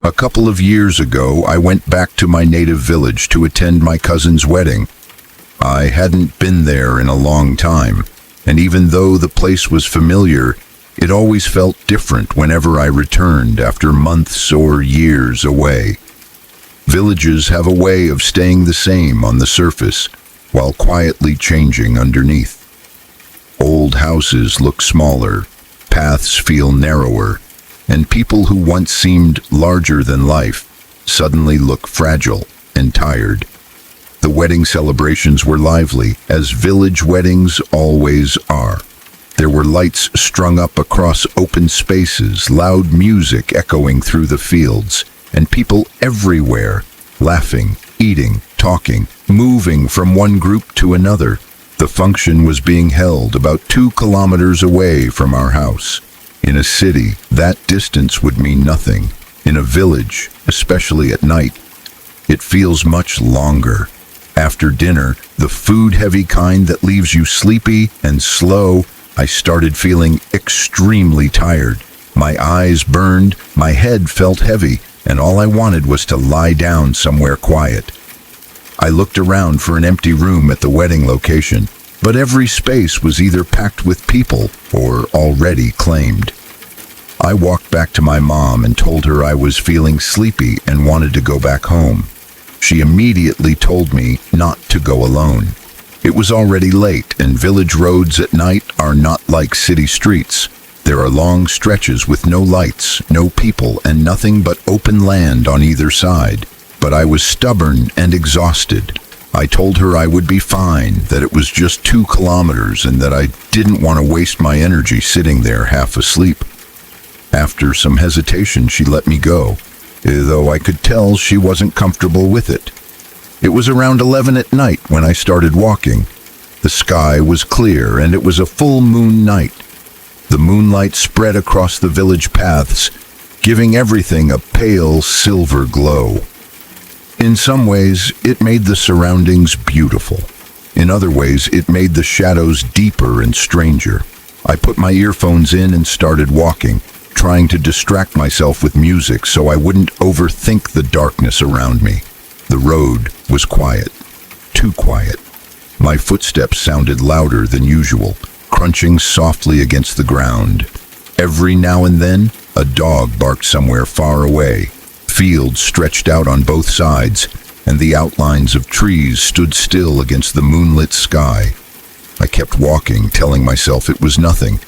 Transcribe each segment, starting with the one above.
A couple of years ago, I went back to my native village to attend my cousin's wedding. I hadn't been there in a long time, and even though the place was familiar, it always felt different whenever I returned after months or years away. Villages have a way of staying the same on the surface, while quietly changing underneath. Old houses look smaller, paths feel narrower, and people who once seemed larger than life suddenly look fragile and tired. The wedding celebrations were lively, as village weddings always are. There were lights strung up across open spaces, loud music echoing through the fields, and people everywhere, laughing, eating, talking, moving from one group to another. The function was being held about 2 kilometers away from our house. In a city, that distance would mean nothing. In a village, especially at night, it feels much longer. After dinner, the food-heavy kind that leaves you sleepy and slow, I started feeling extremely tired. My eyes burned, my head felt heavy, and all I wanted was to lie down somewhere quiet. I looked around for an empty room at the wedding location, but every space was either packed with people or already claimed. I walked back to my mom and told her I was feeling sleepy and wanted to go back home. She immediately told me not to go alone. It was already late, and village roads at night are not like city streets. There are long stretches with no lights, no people, and nothing but open land on either side. But I was stubborn and exhausted. I told her I would be fine, that it was just 2 kilometers, and that I didn't want to waste my energy sitting there half asleep. After some hesitation, she let me go, though I could tell she wasn't comfortable with it. It was around 11 at night when I started walking. The sky was clear, and it was a full moon night. The moonlight spread across the village paths, giving everything a pale silver glow. In some ways, it made the surroundings beautiful. In other ways, it made the shadows deeper and stranger. I put my earphones in and started walking, trying to distract myself with music so I wouldn't overthink the darkness around me. The road was quiet, too quiet. My footsteps sounded louder than usual, crunching softly against the ground. Every now and then, a dog barked somewhere far away. Fields stretched out on both sides, and the outlines of trees stood still against the moonlit sky. I kept walking, telling myself it was nothing,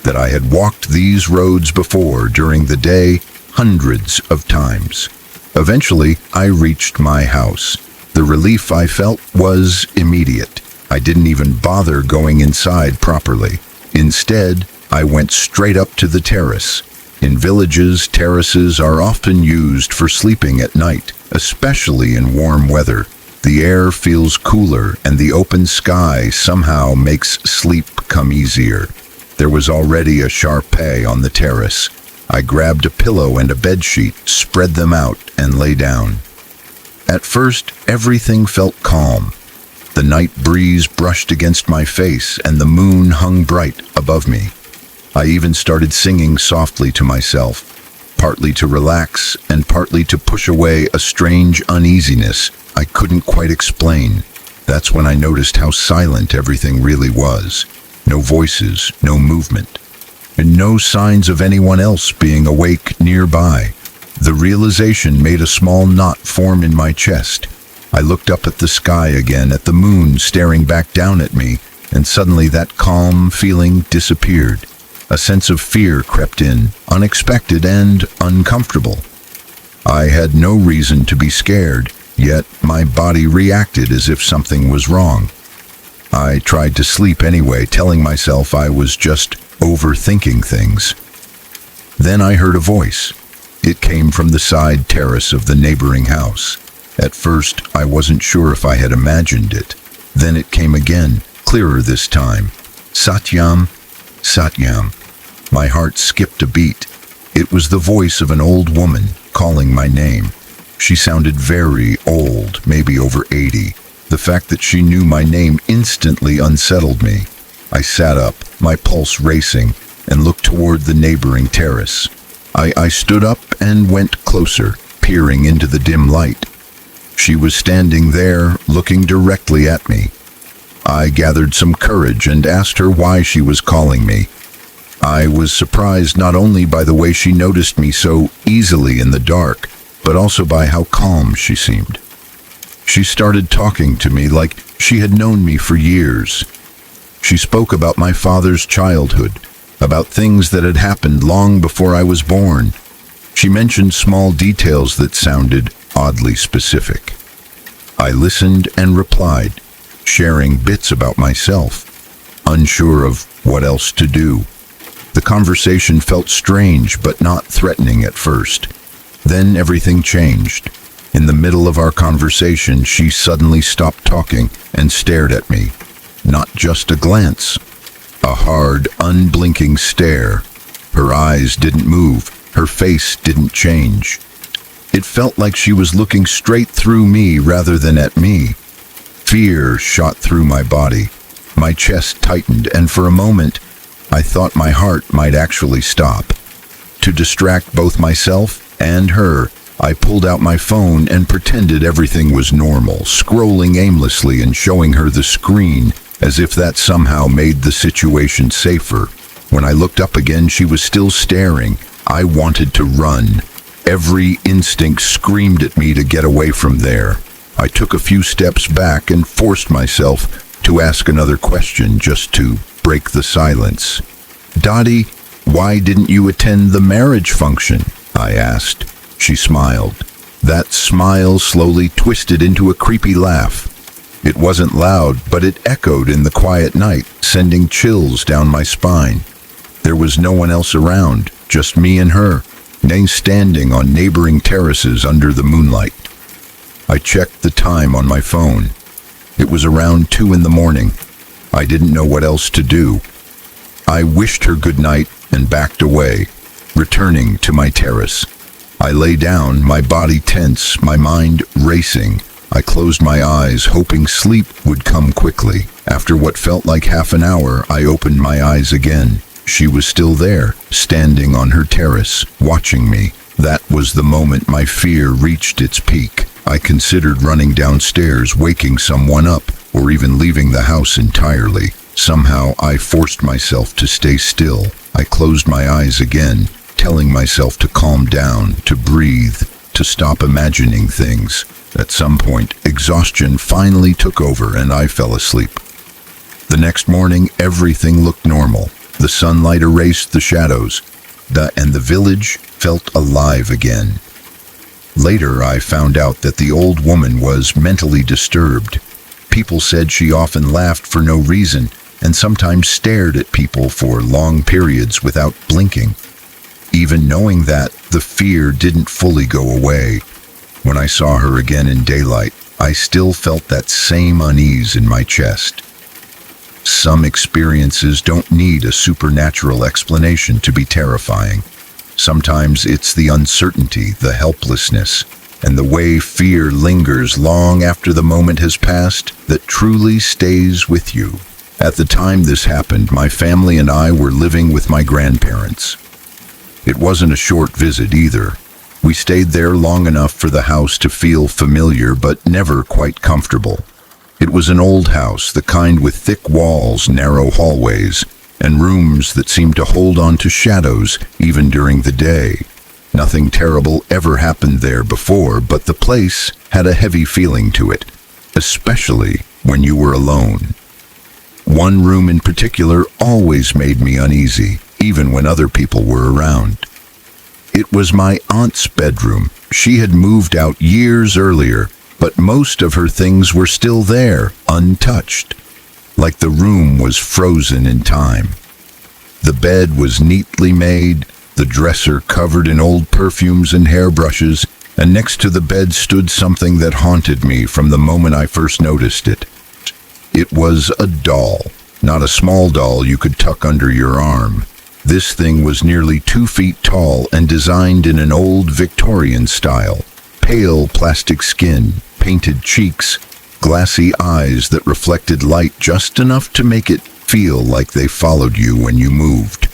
that I had walked these roads before during the day hundreds of times. Eventually, I reached my house. The relief I felt was immediate. I didn't even bother going inside properly. Instead, I went straight up to the terrace. In villages, terraces are often used for sleeping at night, especially in warm weather. The air feels cooler, and the open sky somehow makes sleep come easier. There was already a charpet on the terrace. I grabbed a pillow and a bedsheet, spread them out, and lay down. At first, everything felt calm. The night breeze brushed against my face, and the moon hung bright above me. I even started singing softly to myself, partly to relax and partly to push away a strange uneasiness I couldn't quite explain. That's when I noticed how silent everything really was. No voices, no movement, and no signs of anyone else being awake nearby. The realization made a small knot form in my chest. I looked up at the sky again, at the moon staring back down at me, and suddenly that calm feeling disappeared. A sense of fear crept in, unexpected and uncomfortable. I had no reason to be scared, yet my body reacted as if something was wrong. I tried to sleep anyway, telling myself I was just overthinking things. Then I heard a voice. It came from the side terrace of the neighboring house. At first, I wasn't sure if I had imagined it. Then it came again, clearer this time. Satyam, Satyam. My heart skipped a beat. It was the voice of an old woman calling my name. She sounded very old, maybe over 80. The fact that she knew my name instantly unsettled me. I sat up, my pulse racing, and looked toward the neighboring terrace. I stood up and went closer, peering into the dim light. She was standing there, looking directly at me. I gathered some courage and asked her why she was calling me. I was surprised not only by the way she noticed me so easily in the dark, but also by how calm she seemed. She started talking to me like she had known me for years. She spoke about my father's childhood, about things that had happened long before I was born. She mentioned small details that sounded oddly specific. I listened and replied, sharing bits about myself, unsure of what else to do. The conversation felt strange but not threatening at first. Then everything changed. In the middle of our conversation, she suddenly stopped talking and stared at me. Not just a glance, a hard, unblinking stare. Her eyes didn't move, her face didn't change. It felt like she was looking straight through me rather than at me. Fear shot through my body. My chest tightened, and for a moment, I thought my heart might actually stop. To distract both myself and her, I pulled out my phone and pretended everything was normal, scrolling aimlessly and showing her the screen, as if that somehow made the situation safer. When I looked up again, she was still staring. I wanted to run. Every instinct screamed at me to get away from there. I took a few steps back and forced myself to ask another question just to break the silence. "Dottie, why didn't you attend the marriage function?" I asked. She smiled. That smile slowly twisted into a creepy laugh. It wasn't loud, but it echoed in the quiet night, sending chills down my spine. There was no one else around, just me and her, standing on neighboring terraces under the moonlight. I checked the time on my phone. It was around 2 in the morning. I didn't know what else to do. I wished her good night and backed away, returning to my terrace. I lay down, my body tense, my mind racing. I closed my eyes, hoping sleep would come quickly. After what felt like half an hour, I opened my eyes again. She was still there, standing on her terrace, watching me. That was the moment my fear reached its peak. I considered running downstairs, waking someone up, or even leaving the house entirely. Somehow, I forced myself to stay still. I closed my eyes again, telling myself to calm down, to breathe, to stop imagining things. At some point, exhaustion finally took over and I fell asleep. The next morning, everything looked normal. The sunlight erased the shadows, and the village felt alive again. Later, I found out that the old woman was mentally disturbed. People said she often laughed for no reason and sometimes stared at people for long periods without blinking. Even knowing that, the fear didn't fully go away. When I saw her again in daylight, I still felt that same unease in my chest. Some experiences don't need a supernatural explanation to be terrifying. Sometimes it's the uncertainty, the helplessness, and the way fear lingers long after the moment has passed that truly stays with you. At the time this happened, my family and I were living with my grandparents. It wasn't a short visit either. We stayed there long enough for the house to feel familiar but never quite comfortable. It was an old house, the kind with thick walls, narrow hallways, and rooms that seemed to hold on to shadows even during the day. Nothing terrible ever happened there before, but the place had a heavy feeling to it, especially when you were alone. One room in particular always made me uneasy, even when other people were around. It was my aunt's bedroom. She had moved out years earlier, but most of her things were still there, untouched, like the room was frozen in time. The bed was neatly made, the dresser covered in old perfumes and hairbrushes, and next to the bed stood something that haunted me from the moment I first noticed it. It was a doll, not a small doll you could tuck under your arm. This thing was nearly 2 feet tall and designed in an old Victorian style. Pale plastic skin, painted cheeks, glassy eyes that reflected light just enough to make it feel like they followed you when you moved.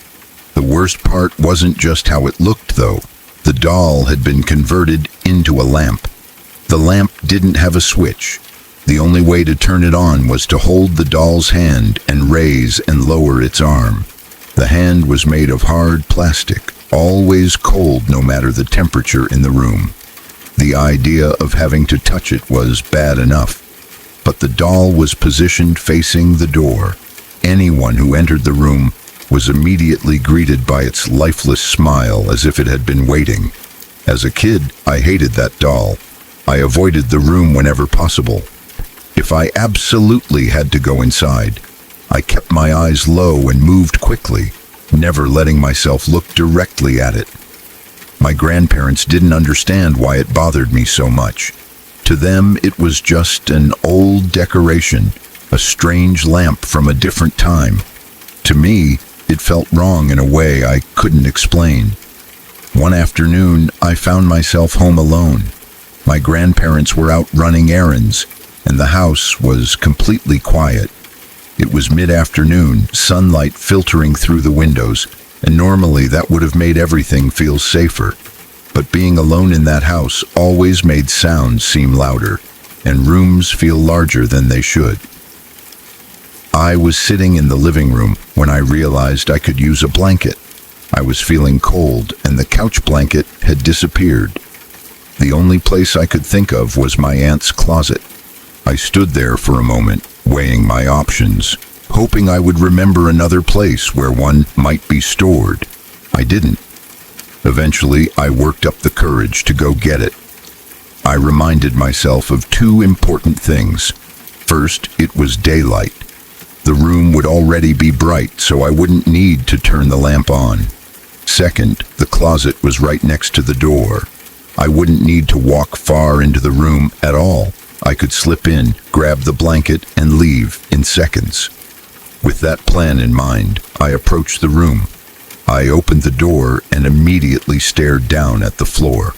The worst part wasn't just how it looked, though. The doll had been converted into a lamp. The lamp didn't have a switch. The only way to turn it on was to hold the doll's hand and raise and lower its arm. The hand was made of hard plastic, always cold no matter the temperature in the room. The idea of having to touch it was bad enough, but the doll was positioned facing the door. Anyone who entered the room was immediately greeted by its lifeless smile as if it had been waiting. As a kid, I hated that doll. I avoided the room whenever possible. If I absolutely had to go inside, I kept my eyes low and moved quickly, never letting myself look directly at it. My grandparents didn't understand why it bothered me so much. To them, it was just an old decoration, a strange lamp from a different time. To me, it felt wrong in a way I couldn't explain. One afternoon, I found myself home alone. My grandparents were out running errands, and the house was completely quiet. It was mid-afternoon, sunlight filtering through the windows, and normally that would have made everything feel safer. But being alone in that house always made sounds seem louder, and rooms feel larger than they should. I was sitting in the living room when I realized I could use a blanket. I was feeling cold, and the couch blanket had disappeared. The only place I could think of was my aunt's closet. I stood there for a moment, weighing my options, hoping I would remember another place where one might be stored. I didn't. Eventually, I worked up the courage to go get it. I reminded myself of two important things. First, it was daylight. The room would already be bright, so I wouldn't need to turn the lamp on. Second, the closet was right next to the door. I wouldn't need to walk far into the room at all. I could slip in, grab the blanket, and leave in seconds. With that plan in mind, I approached the room. I opened the door and immediately stared down at the floor.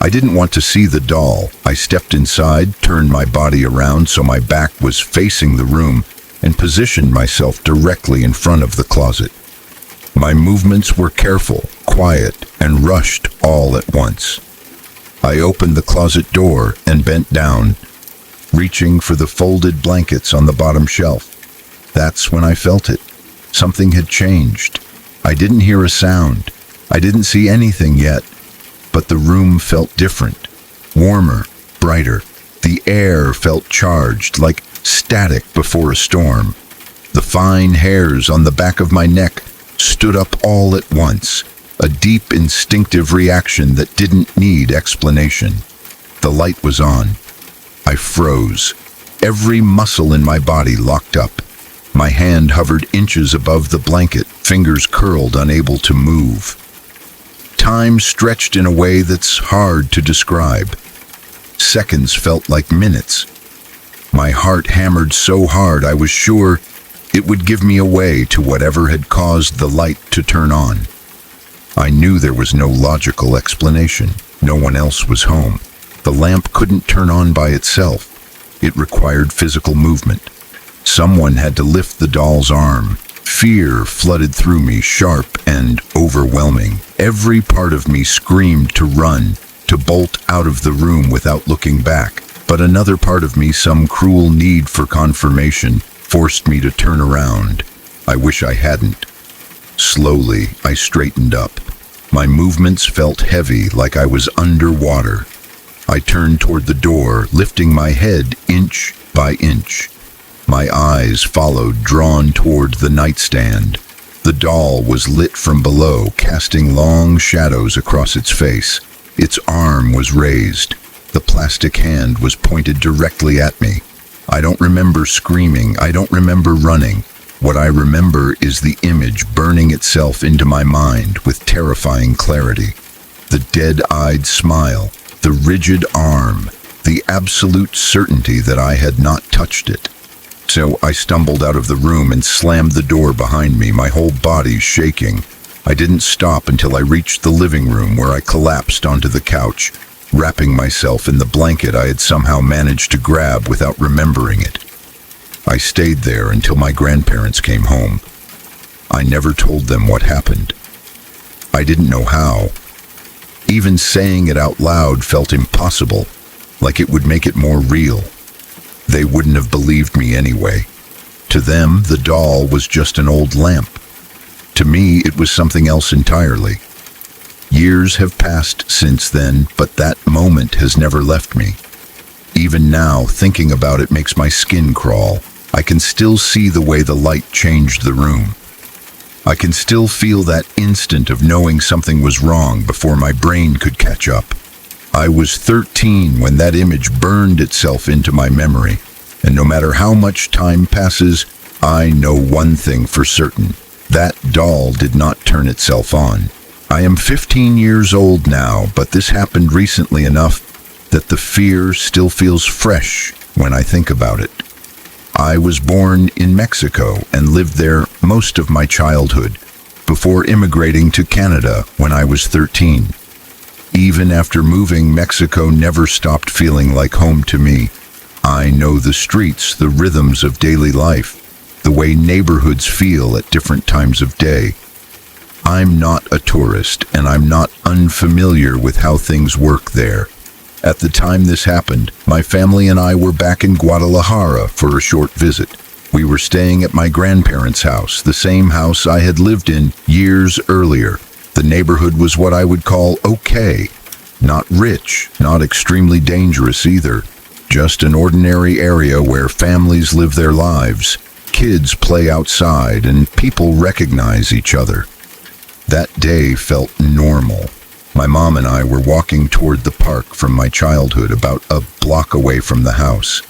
I didn't want to see the doll. I stepped inside, turned my body around so my back was facing the room, and positioned myself directly in front of the closet. My movements were careful, quiet, and rushed all at once. I opened the closet door and bent down, reaching for the folded blankets on the bottom shelf. That's when I felt it. Something had changed. I didn't hear a sound. I didn't see anything yet, but the room felt different, warmer, brighter. The air felt charged, like static before a storm. The fine hairs on the back of my neck stood up all at once, a deep instinctive reaction that didn't need explanation. The light was on. I froze. Every muscle in my body locked up. My hand hovered inches above the blanket, fingers curled, unable to move. Time stretched in a way that's hard to describe. Seconds felt like minutes. My heart hammered so hard I was sure it would give me away to whatever had caused the light to turn on. I knew there was no logical explanation. No one else was home. The lamp couldn't turn on by itself. It required physical movement. Someone had to lift the doll's arm. Fear flooded through me, sharp and overwhelming. Every part of me screamed to run, to bolt out of the room without looking back. But another part of me, some cruel need for confirmation, forced me to turn around. I wish I hadn't. Slowly, I straightened up. My movements felt heavy, like I was underwater. I turned toward the door, lifting my head inch by inch. My eyes followed, drawn toward the nightstand. The doll was lit from below, casting long shadows across its face. Its arm was raised. The plastic hand was pointed directly at me. I don't remember screaming. I don't remember running. What I remember is the image burning itself into my mind with terrifying clarity. The dead-eyed smile, the rigid arm, the absolute certainty that I had not touched it. So I stumbled out of the room and slammed the door behind me, my whole body shaking. I didn't stop until I reached the living room, where I collapsed onto the couch, wrapping myself in the blanket I had somehow managed to grab without remembering it. I stayed there until my grandparents came home. I never told them what happened. I didn't know how. Even saying it out loud felt impossible, like it would make it more real. They wouldn't have believed me anyway. To them, the doll was just an old lamp. To me, it was something else entirely. Years have passed since then, but that moment has never left me. Even now, thinking about it makes my skin crawl. I can still see the way the light changed the room. I can still feel that instant of knowing something was wrong before my brain could catch up. I was 13 when that image burned itself into my memory, and no matter how much time passes, I know one thing for certain. That doll did not turn itself on. I am 15 years old now, but this happened recently enough that the fear still feels fresh when I think about it. I was born in Mexico and lived there most of my childhood, before immigrating to Canada when I was 13. Even after moving, Mexico never stopped feeling like home to me. I know the streets, the rhythms of daily life, the way neighborhoods feel at different times of day. I'm not a tourist, and I'm not unfamiliar with how things work there. At the time this happened, my family and I were back in Guadalajara for a short visit. We were staying at my grandparents' house, the same house I had lived in years earlier. The neighborhood was what I would call okay. Not rich, not extremely dangerous either. Just an ordinary area where families live their lives, kids play outside, and people recognize each other. That day felt normal. My mom and I were walking toward the park from my childhood, about a block away from the house.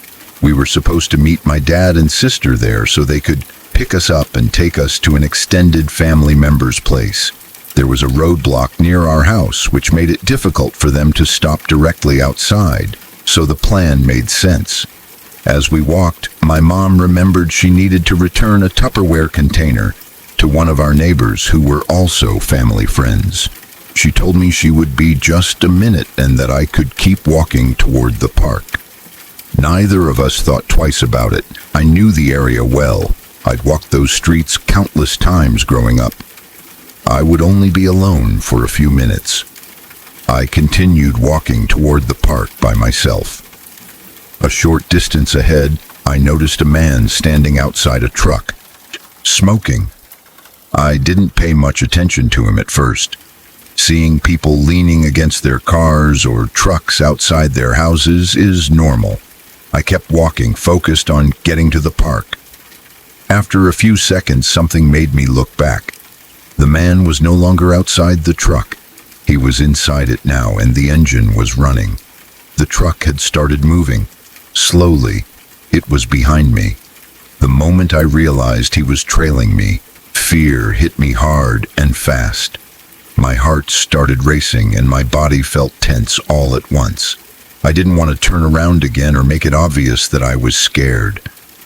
We were supposed to meet my dad and sister there so they could pick us up and take us to an extended family member's place. There was a roadblock near our house, which made it difficult for them to stop directly outside, so the plan made sense. As we walked, my mom remembered she needed to return a Tupperware container to one of our neighbors who were also family friends. She told me she would be just a minute and that I could keep walking toward the park. Neither of us thought twice about it. I knew the area well. I'd walked those streets countless times growing up. I would only be alone for a few minutes. I continued walking toward the park by myself. A short distance ahead, I noticed a man standing outside a truck, smoking. I didn't pay much attention to him at first. Seeing people leaning against their cars or trucks outside their houses is normal. I kept walking, focused on getting to the park. After a few seconds, something made me look back. The man was no longer outside the truck. He was inside it now, and the engine was running. The truck had started moving. Slowly, it was behind me. The moment I realized he was trailing me, fear hit me hard and fast. My heart started racing and my body felt tense all at once. I didn't want to turn around again or make it obvious that I was scared.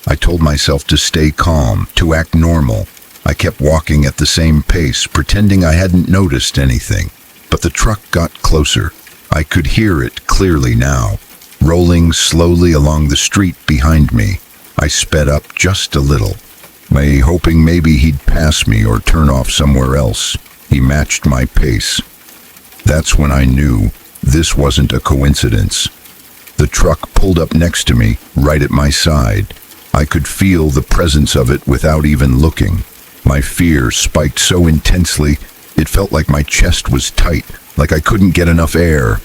I told myself to stay calm, to act normal. I kept walking at the same pace, pretending I hadn't noticed anything. But the truck got closer. I could hear it clearly now, rolling slowly along the street behind me. I sped up just a little, hoping maybe he'd pass me or turn off somewhere else. He matched my pace. That's when I knew this wasn't a coincidence. The truck pulled up next to me, right at my side. I could feel the presence of it without even looking. My fear spiked so intensely, it felt like my chest was tight, like I couldn't get enough air.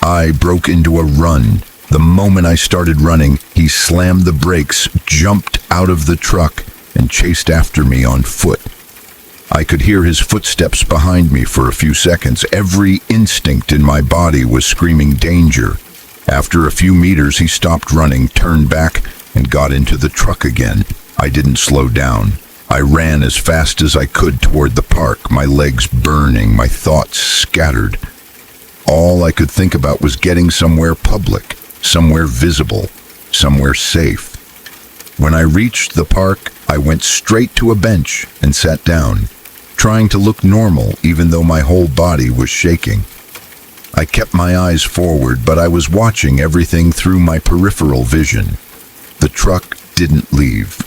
I broke into a run. The moment I started running, he slammed the brakes, jumped out of the truck, and chased after me on foot. I could hear his footsteps behind me for a few seconds. Every instinct in my body was screaming danger. After a few meters, he stopped running, turned back, and got into the truck again. I didn't slow down. I ran as fast as I could toward the park, my legs burning, my thoughts scattered. All I could think about was getting somewhere public, somewhere visible, somewhere safe. When I reached the park, I went straight to a bench and sat down, trying to look normal even though my whole body was shaking. I kept my eyes forward, but I was watching everything through my peripheral vision. The truck didn't leave.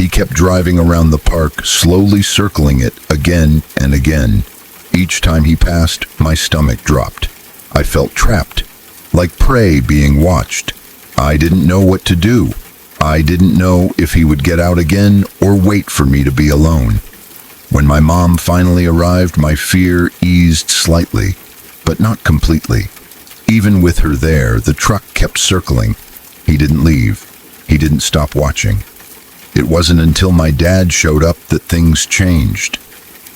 He kept driving around the park, slowly circling it again and again. Each time he passed, my stomach dropped. I felt trapped, like prey being watched. I didn't know what to do. I didn't know if he would get out again or wait for me to be alone. When my mom finally arrived, my fear eased slightly, but not completely. Even with her there, the truck kept circling. He didn't leave. He didn't stop watching. It wasn't until my dad showed up that things changed.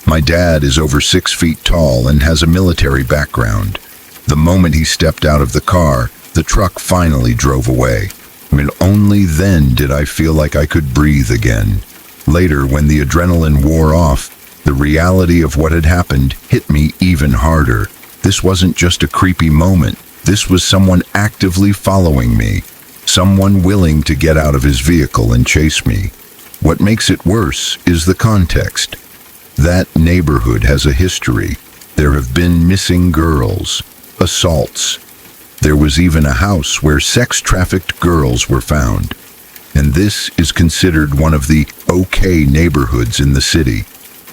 My dad is over 6 feet tall and has a military background. The moment he stepped out of the car, the truck finally drove away. Only then did I feel like I could breathe again. Later, when the adrenaline wore off, the reality of what had happened hit me even harder. This wasn't just a creepy moment. This was someone actively following me. Someone willing to get out of his vehicle and chase me. What makes it worse is the context. That neighborhood has a history. There have been missing girls, assaults. There was even a house where sex-trafficked girls were found. And this is considered one of the okay neighborhoods in the city.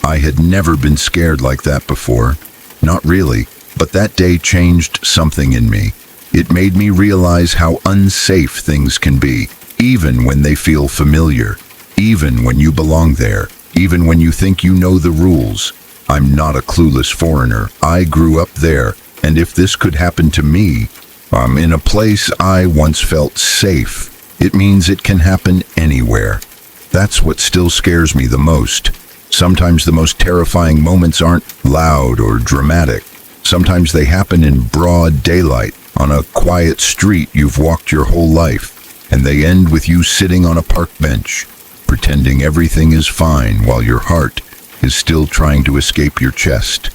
I had never been scared like that before. Not really, but that day changed something in me. It made me realize how unsafe things can be, even when they feel familiar, even when you belong there, even when you think you know the rules. I'm not a clueless foreigner. I grew up there, and if this could happen to me, in a place I once felt safe, it means it can happen anywhere. That's what still scares me the most. Sometimes the most terrifying moments aren't loud or dramatic. Sometimes they happen in broad daylight, on a quiet street you've walked your whole life, and they end with you sitting on a park bench, pretending everything is fine while your heart is still trying to escape your chest.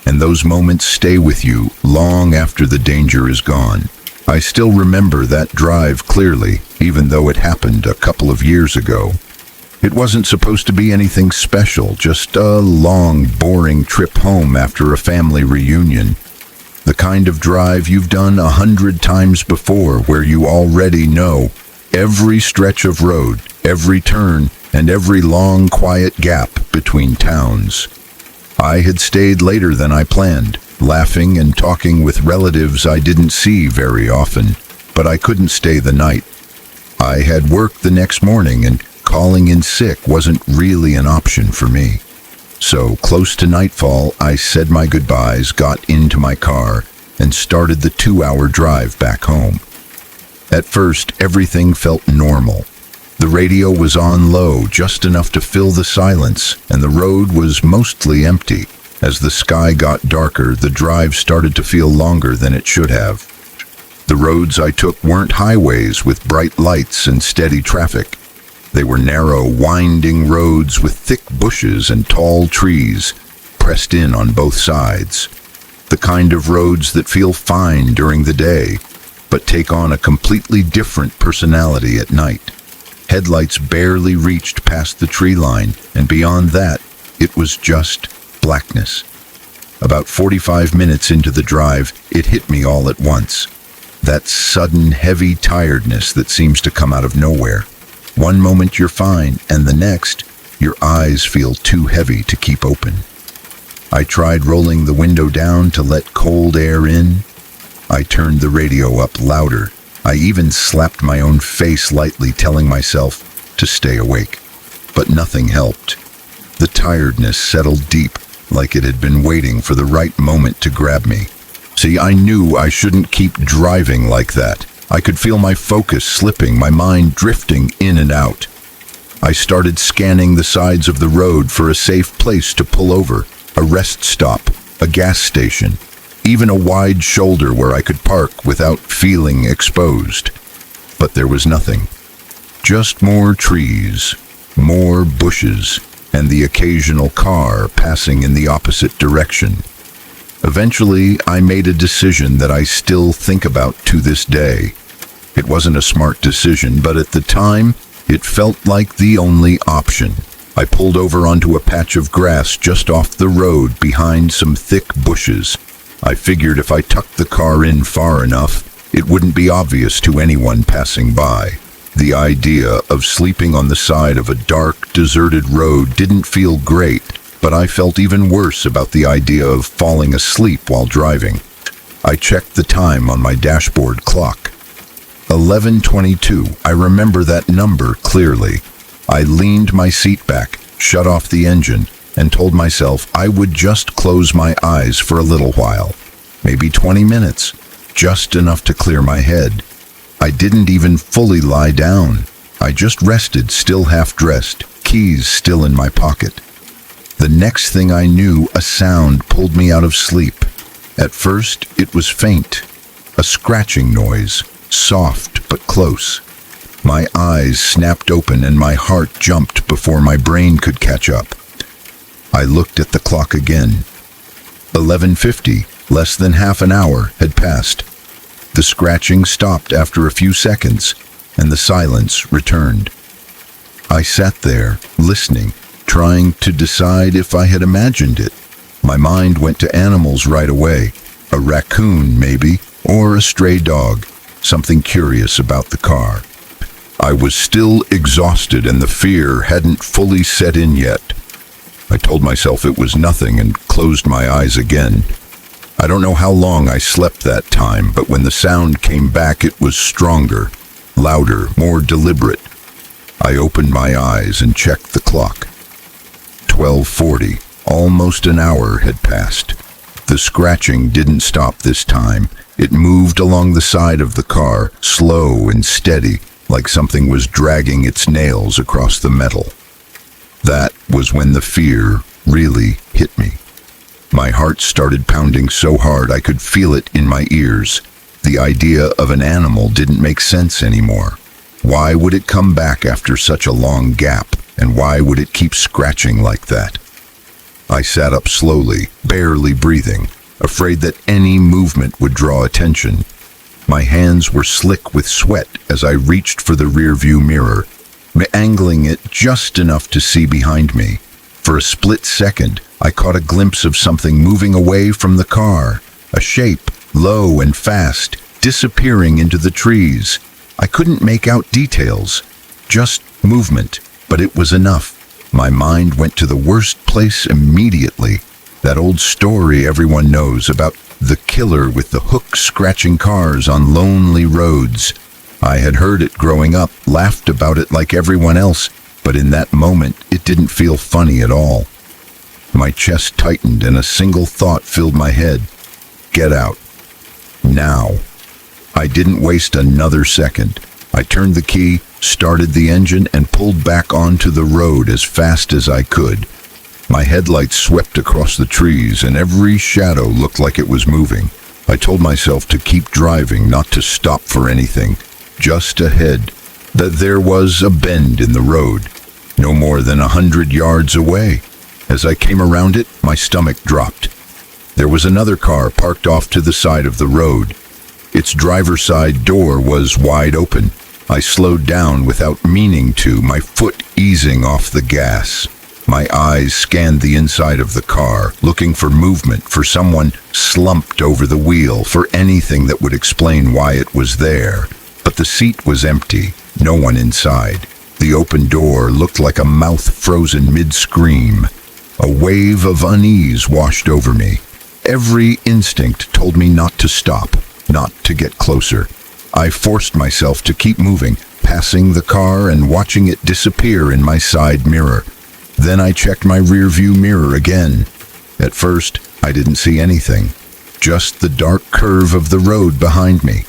And those moments stay with you long after the danger is gone. I still remember that drive clearly, even though it happened a couple of years ago. It wasn't supposed to be anything special, just a long, boring trip home after a family reunion. The kind of drive you've done 100 times before, where you already know every stretch of road, every turn, and every long, quiet gap between towns. I had stayed later than I planned, laughing and talking with relatives I didn't see very often, but I couldn't stay the night. I had work the next morning, and calling in sick wasn't really an option for me. So, close to nightfall, I said my goodbyes, got into my car, and started the 2-hour drive back home. At first, everything felt normal. The radio was on low, just enough to fill the silence, and the road was mostly empty. As the sky got darker, the drive started to feel longer than it should have. The roads I took weren't highways with bright lights and steady traffic. They were narrow, winding roads with thick bushes and tall trees pressed in on both sides. The kind of roads that feel fine during the day, but take on a completely different personality at night. Headlights barely reached past the tree line, and beyond that, it was just blackness. About 45 minutes into the drive, it hit me all at once. That sudden, heavy tiredness that seems to come out of nowhere. One moment you're fine, and the next, your eyes feel too heavy to keep open. I tried rolling the window down to let cold air in. I turned the radio up louder. I even slapped my own face lightly, telling myself to stay awake. But nothing helped. The tiredness settled deep, like it had been waiting for the right moment to grab me. See, I knew I shouldn't keep driving like that. I could feel my focus slipping, my mind drifting in and out. I started scanning the sides of the road for a safe place to pull over, a rest stop, a gas station, even a wide shoulder where I could park without feeling exposed. But there was nothing. Just more trees, more bushes, and the occasional car passing in the opposite direction. Eventually, I made a decision that I still think about to this day. It wasn't a smart decision, but at the time, it felt like the only option. I pulled over onto a patch of grass just off the road behind some thick bushes. I figured if I tucked the car in far enough, it wouldn't be obvious to anyone passing by. The idea of sleeping on the side of a dark, deserted road didn't feel great, but I felt even worse about the idea of falling asleep while driving. I checked the time on my dashboard clock. 11:22. I remember that number clearly. I leaned my seat back, shut off the engine, and told myself I would just close my eyes for a little while. Maybe 20 minutes, just enough to clear my head. I didn't even fully lie down. I just rested, still half-dressed, keys still in my pocket. The next thing I knew, a sound pulled me out of sleep. At first, it was faint, a scratching noise, soft but close. My eyes snapped open and my heart jumped before my brain could catch up. I looked at the clock again. 11:50, less than half an hour, had passed. The scratching stopped after a few seconds, and the silence returned. I sat there, listening, trying to decide if I had imagined it. My mind went to animals right away. A raccoon, maybe, or a stray dog, something curious about the car. I was still exhausted and the fear hadn't fully set in yet. I told myself it was nothing and closed my eyes again. I don't know how long I slept that time, but when the sound came back it was stronger, louder, more deliberate. I opened my eyes and checked the clock. 12:40, almost an hour had passed. The scratching didn't stop this time. It moved along the side of the car, slow and steady, like something was dragging its nails across the metal. That was when the fear really hit me. My heart started pounding so hard I could feel it in my ears. The idea of an animal didn't make sense anymore. Why would it come back after such a long gap, and why would it keep scratching like that? I sat up slowly, barely breathing, afraid that any movement would draw attention. My hands were slick with sweat as I reached for the rearview mirror, angling it just enough to see behind me. For a split second, I caught a glimpse of something moving away from the car, a shape, low and fast, disappearing into the trees. I couldn't make out details, just movement, but it was enough. My mind went to the worst place immediately. That old story everyone knows about the killer with the hook scratching cars on lonely roads. I had heard it growing up, laughed about it like everyone else, but in that moment it didn't feel funny at all. My chest tightened and a single thought filled my head. Get out. Now. I didn't waste another second. I turned the key, started the engine, and pulled back onto the road as fast as I could. My headlights swept across the trees, and every shadow looked like it was moving. I told myself to keep driving, not to stop for anything. Just ahead, that there was a bend in the road, no more than 100 yards away. As I came around it, my stomach dropped. There was another car parked off to the side of the road. Its driver's side door was wide open. I slowed down without meaning to, my foot easing off the gas. My eyes scanned the inside of the car, looking for movement, for someone slumped over the wheel, for anything that would explain why it was there. But the seat was empty, no one inside. The open door looked like a mouth frozen mid-scream. A wave of unease washed over me. Every instinct told me not to stop, not to get closer. I forced myself to keep moving, passing the car and watching it disappear in my side mirror. Then I checked my rearview mirror again. At first, I didn't see anything, just the dark curve of the road behind me.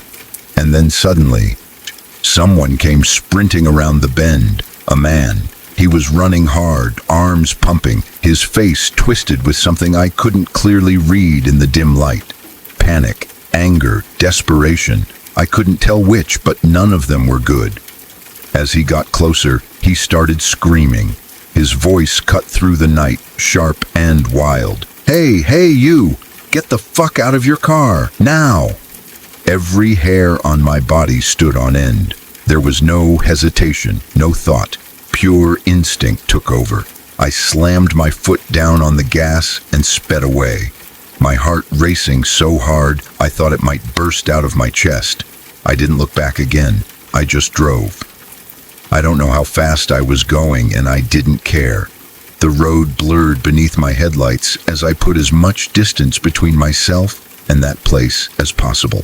And then suddenly, someone came sprinting around the bend. A man. He was running hard, arms pumping, his face twisted with something I couldn't clearly read in the dim light. Panic, anger, desperation. I couldn't tell which, but none of them were good. As he got closer, he started screaming. His voice cut through the night, sharp and wild. "Hey, hey, you! Get the fuck out of your car, now!" Every hair on my body stood on end. There was no hesitation, no thought. Pure instinct took over. I slammed my foot down on the gas and sped away. My heart racing so hard, I thought it might burst out of my chest. I didn't look back again. I just drove. I don't know how fast I was going, and I didn't care. The road blurred beneath my headlights as I put as much distance between myself and that place as possible.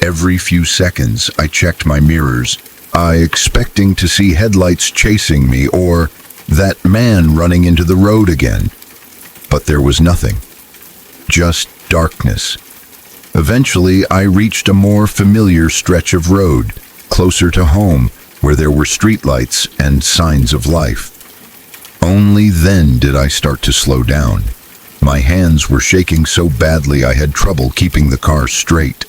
Every few seconds, I checked my mirrors, expecting to see headlights chasing me or that man running into the road again. But there was nothing. Just darkness. Eventually, I reached a more familiar stretch of road, closer to home, where there were streetlights and signs of life. Only then did I start to slow down. My hands were shaking so badly I had trouble keeping the car straight.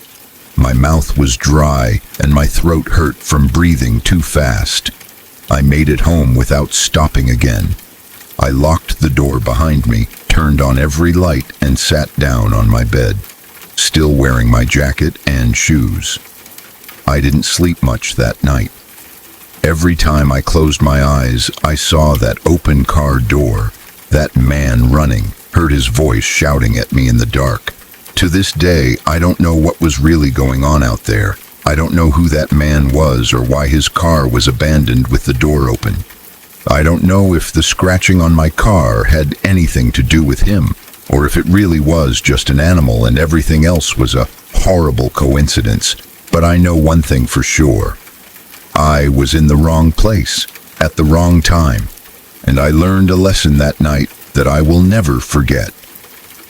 My mouth was dry and my throat hurt from breathing too fast. I made it home without stopping again. I locked the door behind me, turned on every light, and sat down on my bed, still wearing my jacket and shoes. I didn't sleep much that night. Every time I closed my eyes, I saw that open car door, that man running, heard his voice shouting at me in the dark. To this day, I don't know what was really going on out there. I don't know who that man was or why his car was abandoned with the door open. I don't know if the scratching on my car had anything to do with him, or if it really was just an animal and everything else was a horrible coincidence. But I know one thing for sure. I was in the wrong place, at the wrong time, and I learned a lesson that night that I will never forget.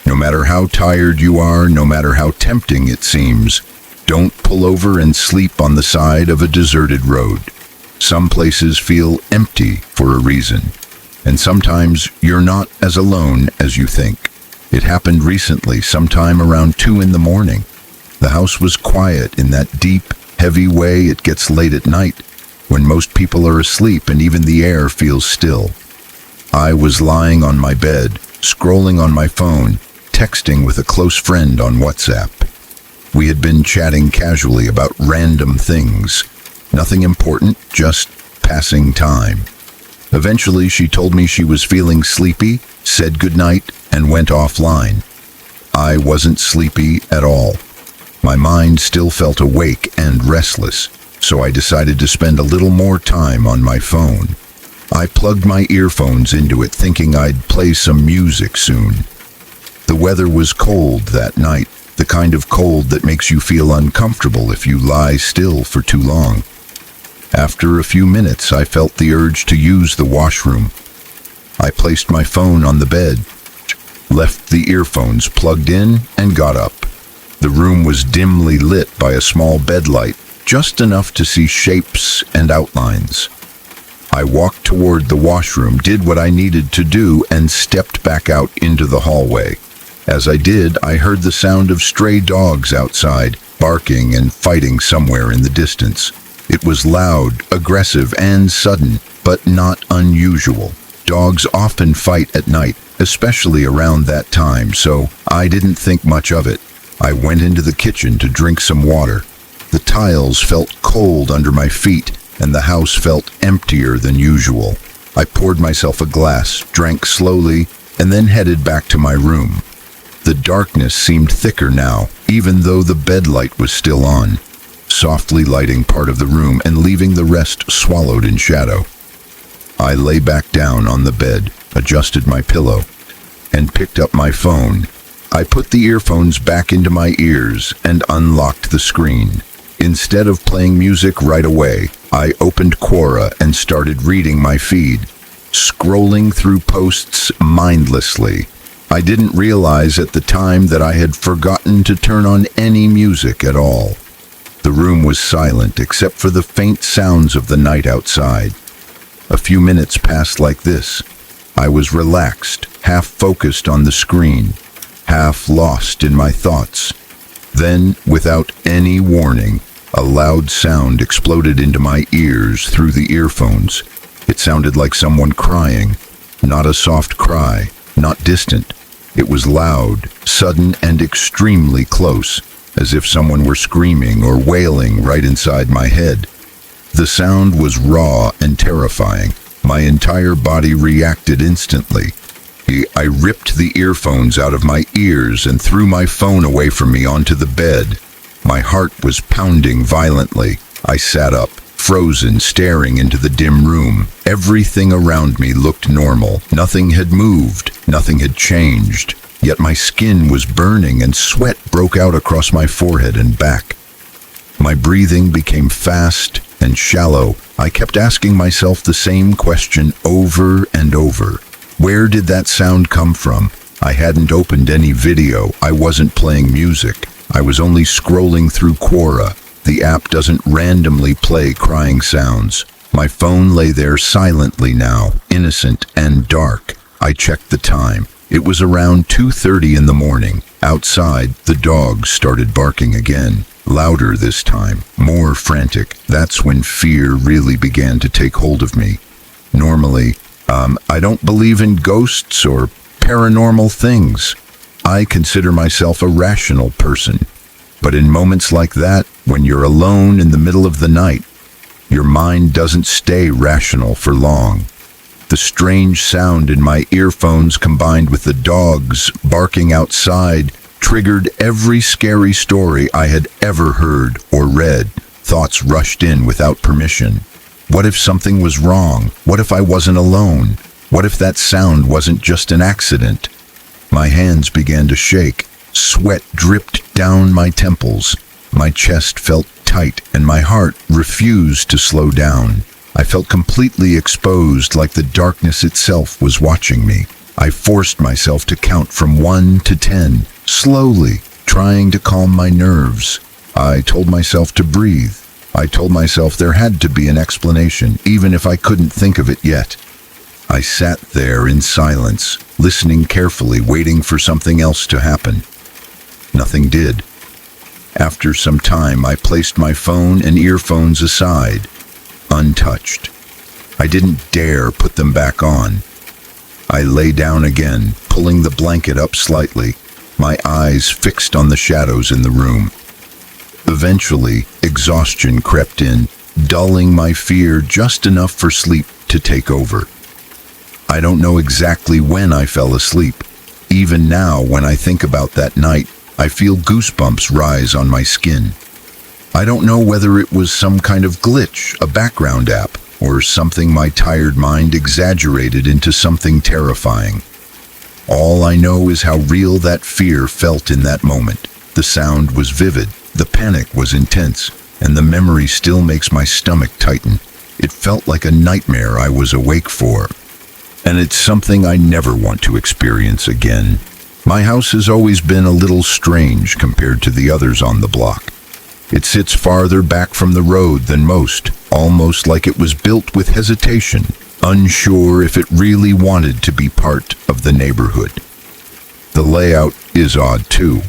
No matter how tired you are, no matter how tempting it seems, don't pull over and sleep on the side of a deserted road. Some places feel empty for a reason, and sometimes you're not as alone as you think. It happened recently, sometime around 2 in the morning. The house was quiet in that deep, heavy way it gets late at night, when most people are asleep and even the air feels still. I was lying on my bed, scrolling on my phone, texting with a close friend on WhatsApp. We had been chatting casually about random things. Nothing important, just passing time. Eventually, she told me she was feeling sleepy, said goodnight, and went offline. I wasn't sleepy at all. My mind still felt awake and restless, so I decided to spend a little more time on my phone. I plugged my earphones into it, thinking I'd play some music soon. The weather was cold that night, the kind of cold that makes you feel uncomfortable if you lie still for too long. After a few minutes, I felt the urge to use the washroom. I placed my phone on the bed, left the earphones plugged in, and got up. The room was dimly lit by a small bedlight, just enough to see shapes and outlines. I walked toward the washroom, did what I needed to do, and stepped back out into the hallway. As I did, I heard the sound of stray dogs outside, barking and fighting somewhere in the distance. It was loud, aggressive, and sudden, but not unusual. Dogs often fight at night, especially around that time, so I didn't think much of it. I went into the kitchen to drink some water. The tiles felt cold under my feet, and the house felt emptier than usual. I poured myself a glass, drank slowly, and then headed back to my room. The darkness seemed thicker now, even though the bed light was still on, softly lighting part of the room and leaving the rest swallowed in shadow. I lay back down on the bed, adjusted my pillow, and picked up my phone. I put the earphones back into my ears and unlocked the screen. Instead of playing music right away, I opened Quora and started reading my feed, scrolling through posts mindlessly. I didn't realize at the time that I had forgotten to turn on any music at all. The room was silent except for the faint sounds of the night outside. A few minutes passed like this. I was relaxed, half focused on the screen, half lost in my thoughts. Then, without any warning, a loud sound exploded into my ears through the earphones. It sounded like someone crying, not a soft cry, not distant. It was loud, sudden, and extremely close, as if someone were screaming or wailing right inside my head. The sound was raw and terrifying. My entire body reacted instantly. I ripped the earphones out of my ears and threw my phone away from me onto the bed. My heart was pounding violently. I sat up, frozen, staring into the dim room. Everything around me looked normal. Nothing had moved, nothing had changed. Yet my skin was burning and sweat broke out across my forehead and back. My breathing became fast and shallow. I kept asking myself the same question over and over. Where did that sound come from? I hadn't opened any video. I wasn't playing music. I was only scrolling through Quora. The app doesn't randomly play crying sounds. My phone lay there silently now, innocent and dark. I checked the time. It was around 2:30 in the morning. Outside, the dogs started barking again. Louder this time, more frantic. That's when fear really began to take hold of me. Normally, I don't believe in ghosts or paranormal things. I consider myself a rational person. But in moments like that, when you're alone in the middle of the night, your mind doesn't stay rational for long. The strange sound in my earphones combined with the dogs barking outside triggered every scary story I had ever heard or read. Thoughts rushed in without permission. What if something was wrong? What if I wasn't alone? What if that sound wasn't just an accident? My hands began to shake. Sweat dripped down my temples. My chest felt tight and my heart refused to slow down. I felt completely exposed, like the darkness itself was watching me. I forced myself to count from 1 to 10, slowly, trying to calm my nerves. I told myself to breathe. I told myself there had to be an explanation, even if I couldn't think of it yet. I sat there in silence, listening carefully, waiting for something else to happen. Nothing did. After some time, I placed my phone and earphones aside, untouched. I didn't dare put them back on. I lay down again, pulling the blanket up slightly, my eyes fixed on the shadows in the room. Eventually, exhaustion crept in, dulling my fear just enough for sleep to take over. I don't know exactly when I fell asleep. Even now, when I think about that night, I feel goosebumps rise on my skin. I don't know whether it was some kind of glitch, a background app, or something my tired mind exaggerated into something terrifying. All I know is how real that fear felt in that moment. The sound was vivid, the panic was intense, and the memory still makes my stomach tighten. It felt like a nightmare I was awake for. And it's something I never want to experience again. My house has always been a little strange compared to the others on the block. It sits farther back from the road than most, almost like it was built with hesitation, unsure if it really wanted to be part of the neighborhood. The layout is odd too.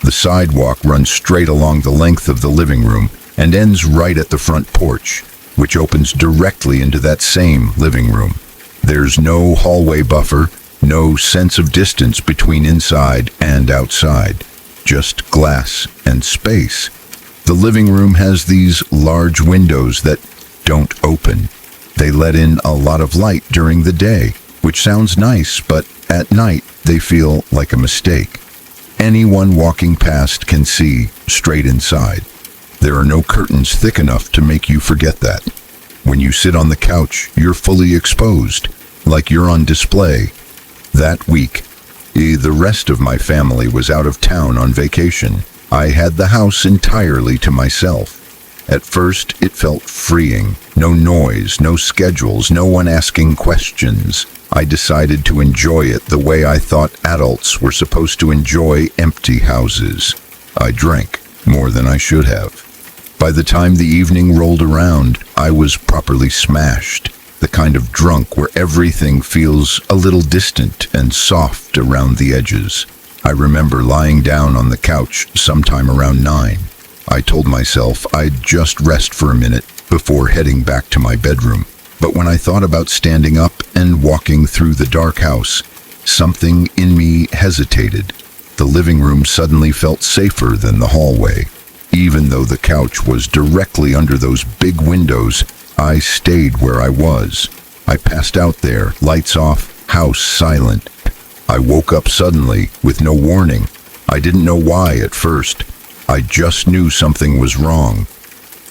The sidewalk runs straight along the length of the living room and ends right at the front porch, which opens directly into that same living room. There's no hallway buffer, no sense of distance between inside and outside, just glass and space. The living room has these large windows that don't open. They let in a lot of light during the day, which sounds nice, but at night they feel like a mistake. Anyone walking past can see straight inside. There are no curtains thick enough to make you forget that. When you sit on the couch, you're fully exposed, like you're on display. That week, the rest of my family was out of town on vacation. I had the house entirely to myself. At first, it felt freeing. No noise, no schedules, no one asking questions. I decided to enjoy it the way I thought adults were supposed to enjoy empty houses. I drank more than I should have. By the time the evening rolled around, I was properly smashed. The kind of drunk where everything feels a little distant and soft around the edges. I remember lying down on the couch sometime around 9. I told myself I'd just rest for a minute before heading back to my bedroom. But when I thought about standing up and walking through the dark house, something in me hesitated. The living room suddenly felt safer than the hallway. Even though the couch was directly under those big windows, I stayed where I was. I passed out there, lights off, house silent. I woke up suddenly, with no warning. I didn't know why at first. I just knew something was wrong.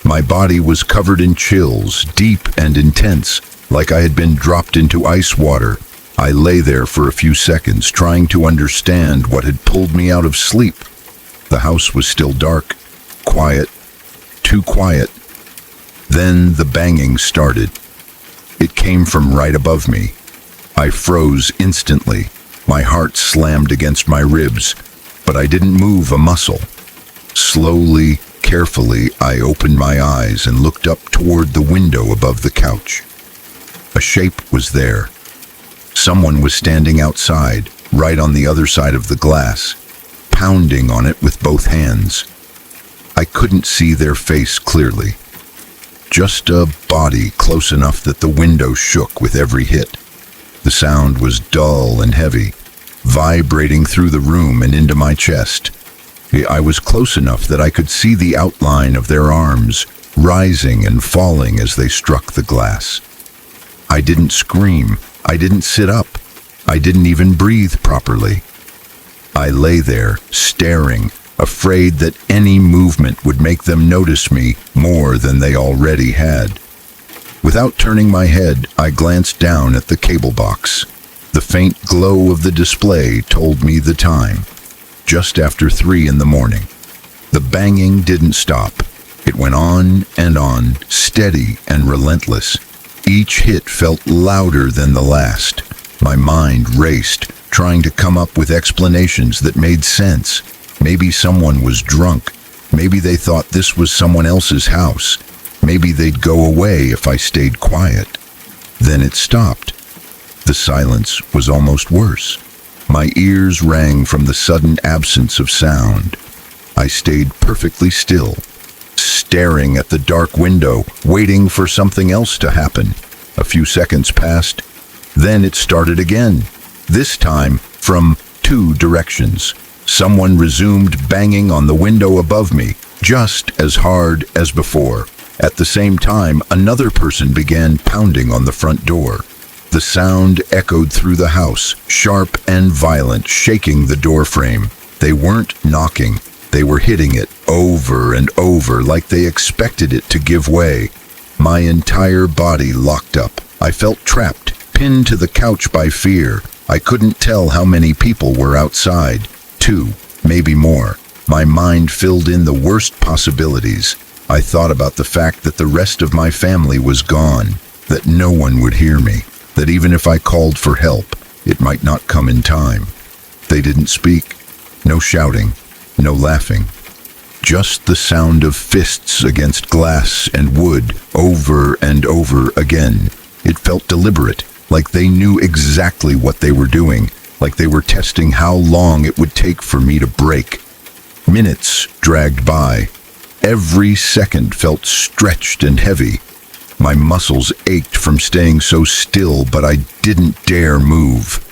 My body was covered in chills, deep and intense, like I had been dropped into ice water. I lay there for a few seconds, trying to understand what had pulled me out of sleep. The house was still dark, quiet, too quiet. Then the banging started. It came from right above me. I froze instantly. My heart slammed against my ribs, but I didn't move a muscle. Slowly, carefully, I opened my eyes and looked up toward the window above the couch. A shape was there. Someone was standing outside, right on the other side of the glass, pounding on it with both hands. I couldn't see their face clearly. Just a body close enough that the window shook with every hit. The sound was dull and heavy, vibrating through the room and into my chest. I was close enough that I could see the outline of their arms, rising and falling as they struck the glass. I didn't scream. I didn't sit up. I didn't even breathe properly. I lay there, staring, afraid that any movement would make them notice me more than they already had. Without turning my head, I glanced down at the cable box. The faint glow of the display told me the time. Just after 3 in the morning. The banging didn't stop. It went on, steady and relentless. Each hit felt louder than the last. My mind raced, trying to come up with explanations that made sense. Maybe someone was drunk. Maybe they thought this was someone else's house. Maybe they'd go away if I stayed quiet. Then it stopped. The silence was almost worse. My ears rang from the sudden absence of sound. I stayed perfectly still, staring at the dark window, waiting for something else to happen. A few seconds passed. Then it started again, this time from 2 directions. Someone resumed banging on the window above me, just as hard as before. At the same time, another person began pounding on the front door. The sound echoed through the house, sharp and violent, shaking the door frame. They weren't knocking. They were hitting it over and over like they expected it to give way. My entire body locked up. I felt trapped, pinned to the couch by fear. I couldn't tell how many people were outside. 2, maybe more. My mind filled in the worst possibilities. I thought about the fact that the rest of my family was gone, that no one would hear me, that even if I called for help, it might not come in time. They didn't speak. No shouting, no laughing. Just the sound of fists against glass and wood over and over again. It felt deliberate, like they knew exactly what they were doing, like they were testing how long it would take for me to break. Minutes dragged by. Every second felt stretched and heavy. My muscles ached from staying so still, but I didn't dare move.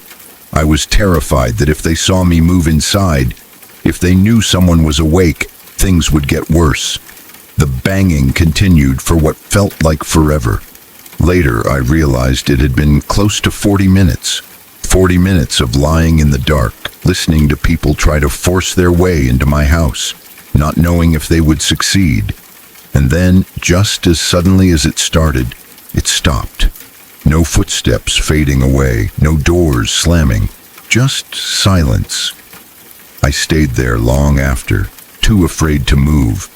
I was terrified that if they saw me move inside, if they knew someone was awake, things would get worse. The banging continued for what felt like forever. Later, I realized it had been close to 40 minutes. 40 minutes of lying in the dark, listening to people try to force their way into my house, not knowing if they would succeed. And then, just as suddenly as it started, it stopped. No footsteps fading away, no doors slamming, just silence. I stayed there long after, too afraid to move,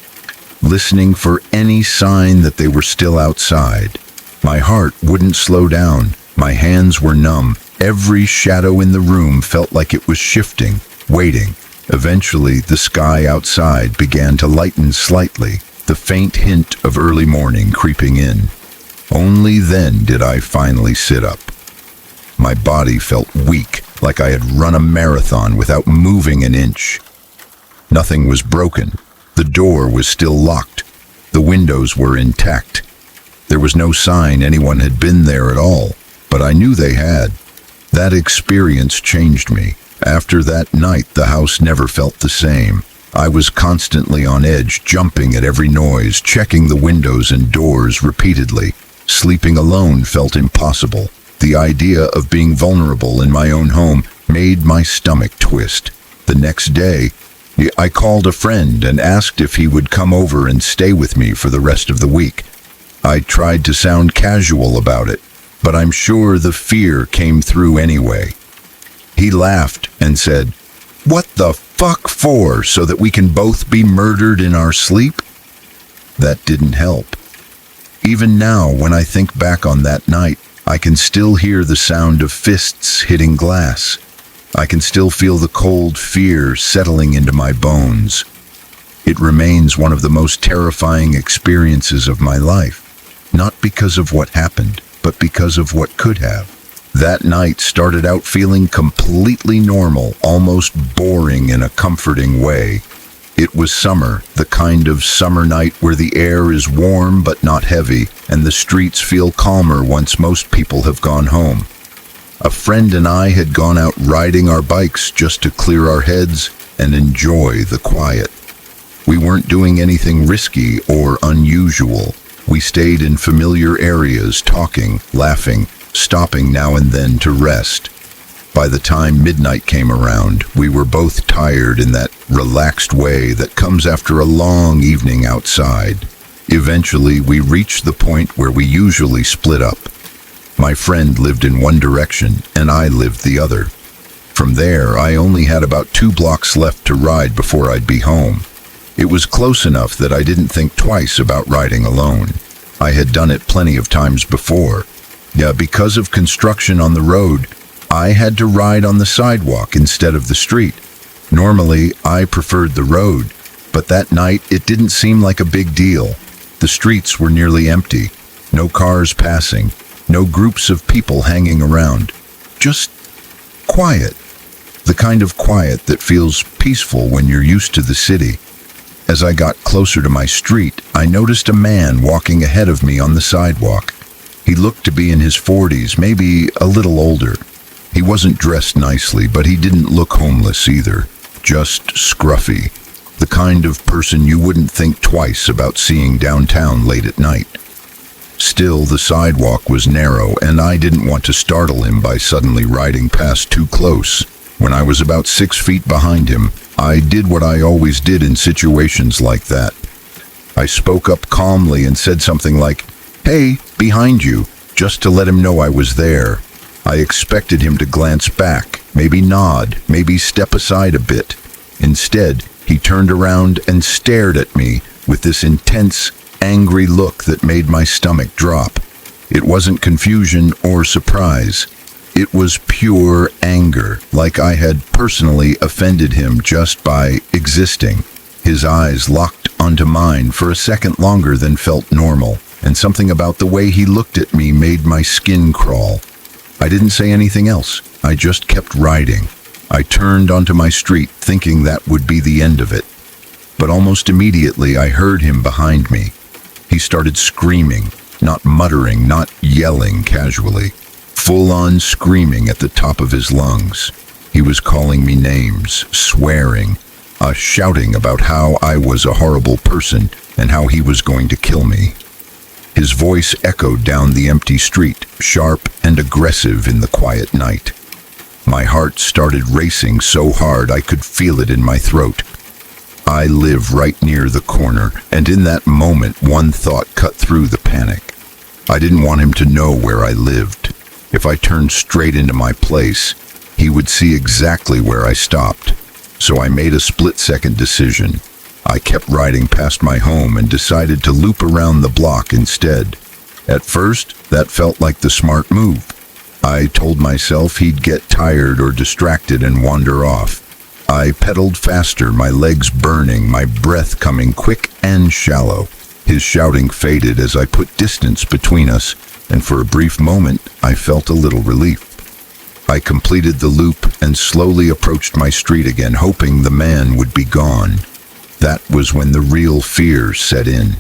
listening for any sign that they were still outside. My heart wouldn't slow down. My hands were numb. Every shadow in the room felt like it was shifting, waiting. Eventually, the sky outside began to lighten slightly, the faint hint of early morning creeping in. Only then did I finally sit up. My body felt weak, like I had run a marathon without moving an inch. Nothing was broken. The door was still locked. The windows were intact. There was no sign anyone had been there at all, but I knew they had. That experience changed me. After that night, the house never felt the same. I was constantly on edge, jumping at every noise, checking the windows and doors repeatedly. Sleeping alone felt impossible. The idea of being vulnerable in my own home made my stomach twist. The next day, I called a friend and asked if he would come over and stay with me for the rest of the week. I tried to sound casual about it, but I'm sure the fear came through anyway. He laughed and said, "What the fuck for, so that we can both be murdered in our sleep?" That didn't help. Even now, when I think back on that night, I can still hear the sound of fists hitting glass. I can still feel the cold fear settling into my bones. It remains one of the most terrifying experiences of my life, not because of what happened, but because of what could have. That night started out feeling completely normal, almost boring in a comforting way. It was summer, the kind of summer night where the air is warm but not heavy, and the streets feel calmer once most people have gone home. A friend and I had gone out riding our bikes just to clear our heads and enjoy the quiet. We weren't doing anything risky or unusual. We stayed in familiar areas, talking, laughing, stopping now and then to rest. By the time midnight came around, we were both tired in that relaxed way that comes after a long evening outside. Eventually, we reached the point where we usually split up. My friend lived in one direction, and I lived the other. From there, I only had about 2 blocks left to ride before I'd be home. It was close enough that I didn't think twice about riding alone. I had done it plenty of times before. Yeah, because of construction on the road, I had to ride on the sidewalk instead of the street. Normally, I preferred the road, but that night it didn't seem like a big deal. The streets were nearly empty, no cars passing, no groups of people hanging around. Just quiet. The kind of quiet that feels peaceful when you're used to the city. As I got closer to my street, I noticed a man walking ahead of me on the sidewalk. He looked to be in his 40s, maybe a little older. He wasn't dressed nicely, but he didn't look homeless either. Just scruffy. The kind of person you wouldn't think twice about seeing downtown late at night. Still, the sidewalk was narrow, and I didn't want to startle him by suddenly riding past too close. When I was about 6 feet behind him, I did what I always did in situations like that. I spoke up calmly and said something like, "Hey, behind you," just to let him know I was there. I expected him to glance back, maybe nod, maybe step aside a bit. Instead, he turned around and stared at me with this intense, angry look that made my stomach drop. It wasn't confusion or surprise. It was pure anger, like I had personally offended him just by existing. His eyes locked onto mine for a second longer than felt normal, and something about the way he looked at me made my skin crawl. I didn't say anything else. I just kept riding. I turned onto my street, thinking that would be the end of it. But almost immediately, I heard him behind me. He started screaming, not muttering, not yelling casually. Full-on screaming at the top of his lungs. He was calling me names, swearing, shouting about how I was a horrible person and how he was going to kill me. His voice echoed down the empty street, sharp and aggressive in the quiet night. My heart started racing so hard I could feel it in my throat. I live right near the corner, and in that moment one thought cut through the panic. I didn't want him to know where I lived. If I turned straight into my place, he would see exactly where I stopped. So I made a split-second decision. I kept riding past my home and decided to loop around the block instead. At first, that felt like the smart move. I told myself he'd get tired or distracted and wander off. I pedaled faster, my legs burning, my breath coming quick and shallow. His shouting faded as I put distance between us, and for a brief moment, I felt a little relief. I completed the loop and slowly approached my street again, hoping the man would be gone. That was when the real fear set in.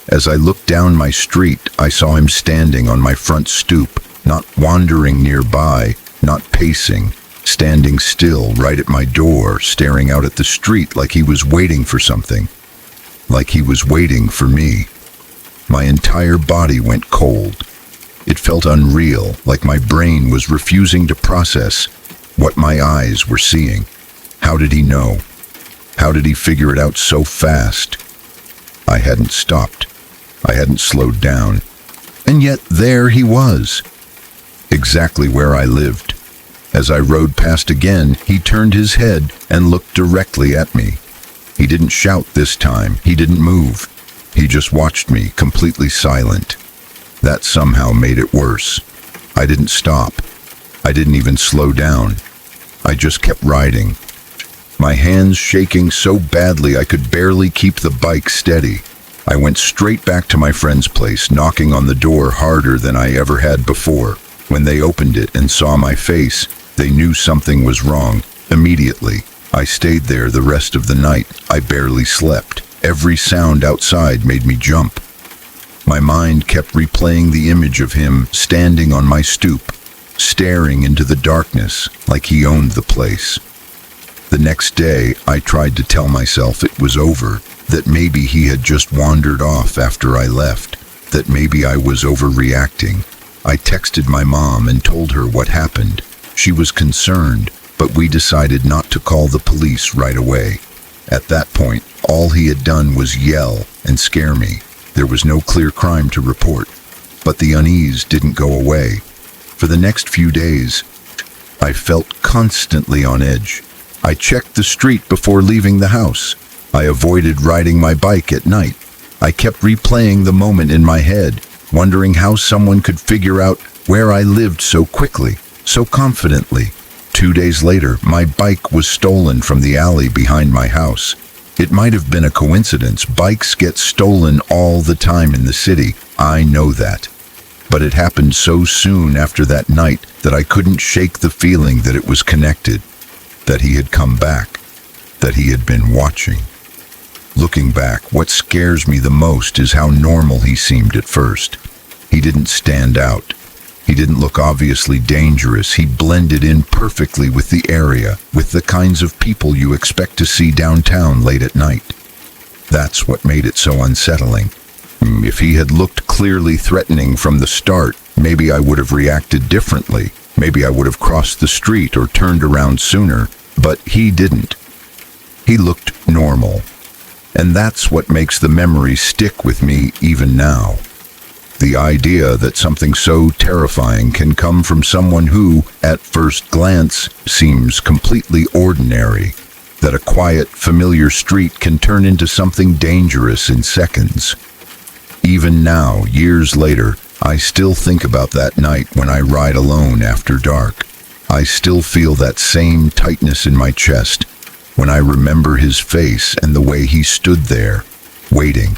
As I looked down my street, I saw him standing on my front stoop, not wandering nearby, not pacing, standing still right at my door, staring out at the street like he was waiting for something. Like he was waiting for me. My entire body went cold. It felt unreal, like my brain was refusing to process what my eyes were seeing. How did he know? How did he figure it out so fast? I hadn't stopped. I hadn't slowed down. And yet there he was, exactly where I lived. As I rode past again, he turned his head and looked directly at me. He didn't shout this time. He didn't move. He just watched me, completely silent. That somehow made it worse. I didn't stop. I didn't even slow down. I just kept riding. My hands shaking so badly I could barely keep the bike steady. I went straight back to my friend's place, knocking on the door harder than I ever had before. When they opened it and saw my face, they knew something was wrong. Immediately, I stayed there the rest of the night. I barely slept. Every sound outside made me jump. My mind kept replaying the image of him standing on my stoop, staring into the darkness like he owned the place. The next day, I tried to tell myself it was over, that maybe he had just wandered off after I left, that maybe I was overreacting. I texted my mom and told her what happened. She was concerned, but we decided not to call the police right away. At that point, all he had done was yell and scare me. There was no clear crime to report, but the unease didn't go away. For the next few days, I felt constantly on edge. I checked the street before leaving the house. I avoided riding my bike at night. I kept replaying the moment in my head, wondering how someone could figure out where I lived so quickly, so confidently. 2 days later, my bike was stolen from the alley behind my house. It might have been a coincidence. Bikes get stolen all the time in the city. I know that. But it happened so soon after that night that I couldn't shake the feeling that it was connected, that he had come back, that he had been watching. Looking back, what scares me the most is how normal he seemed at first. He didn't stand out. He didn't look obviously dangerous. He blended in perfectly with the area, with the kinds of people you expect to see downtown late at night. That's what made it so unsettling. If he had looked clearly threatening from the start, maybe I would have reacted differently. Maybe I would have crossed the street or turned around sooner, but he didn't. He looked normal. And that's what makes the memory stick with me even now. The idea that something so terrifying can come from someone who, at first glance, seems completely ordinary. That a quiet, familiar street can turn into something dangerous in seconds. Even now, years later, I still think about that night when I ride alone after dark. I still feel that same tightness in my chest when I remember his face and the way he stood there, waiting.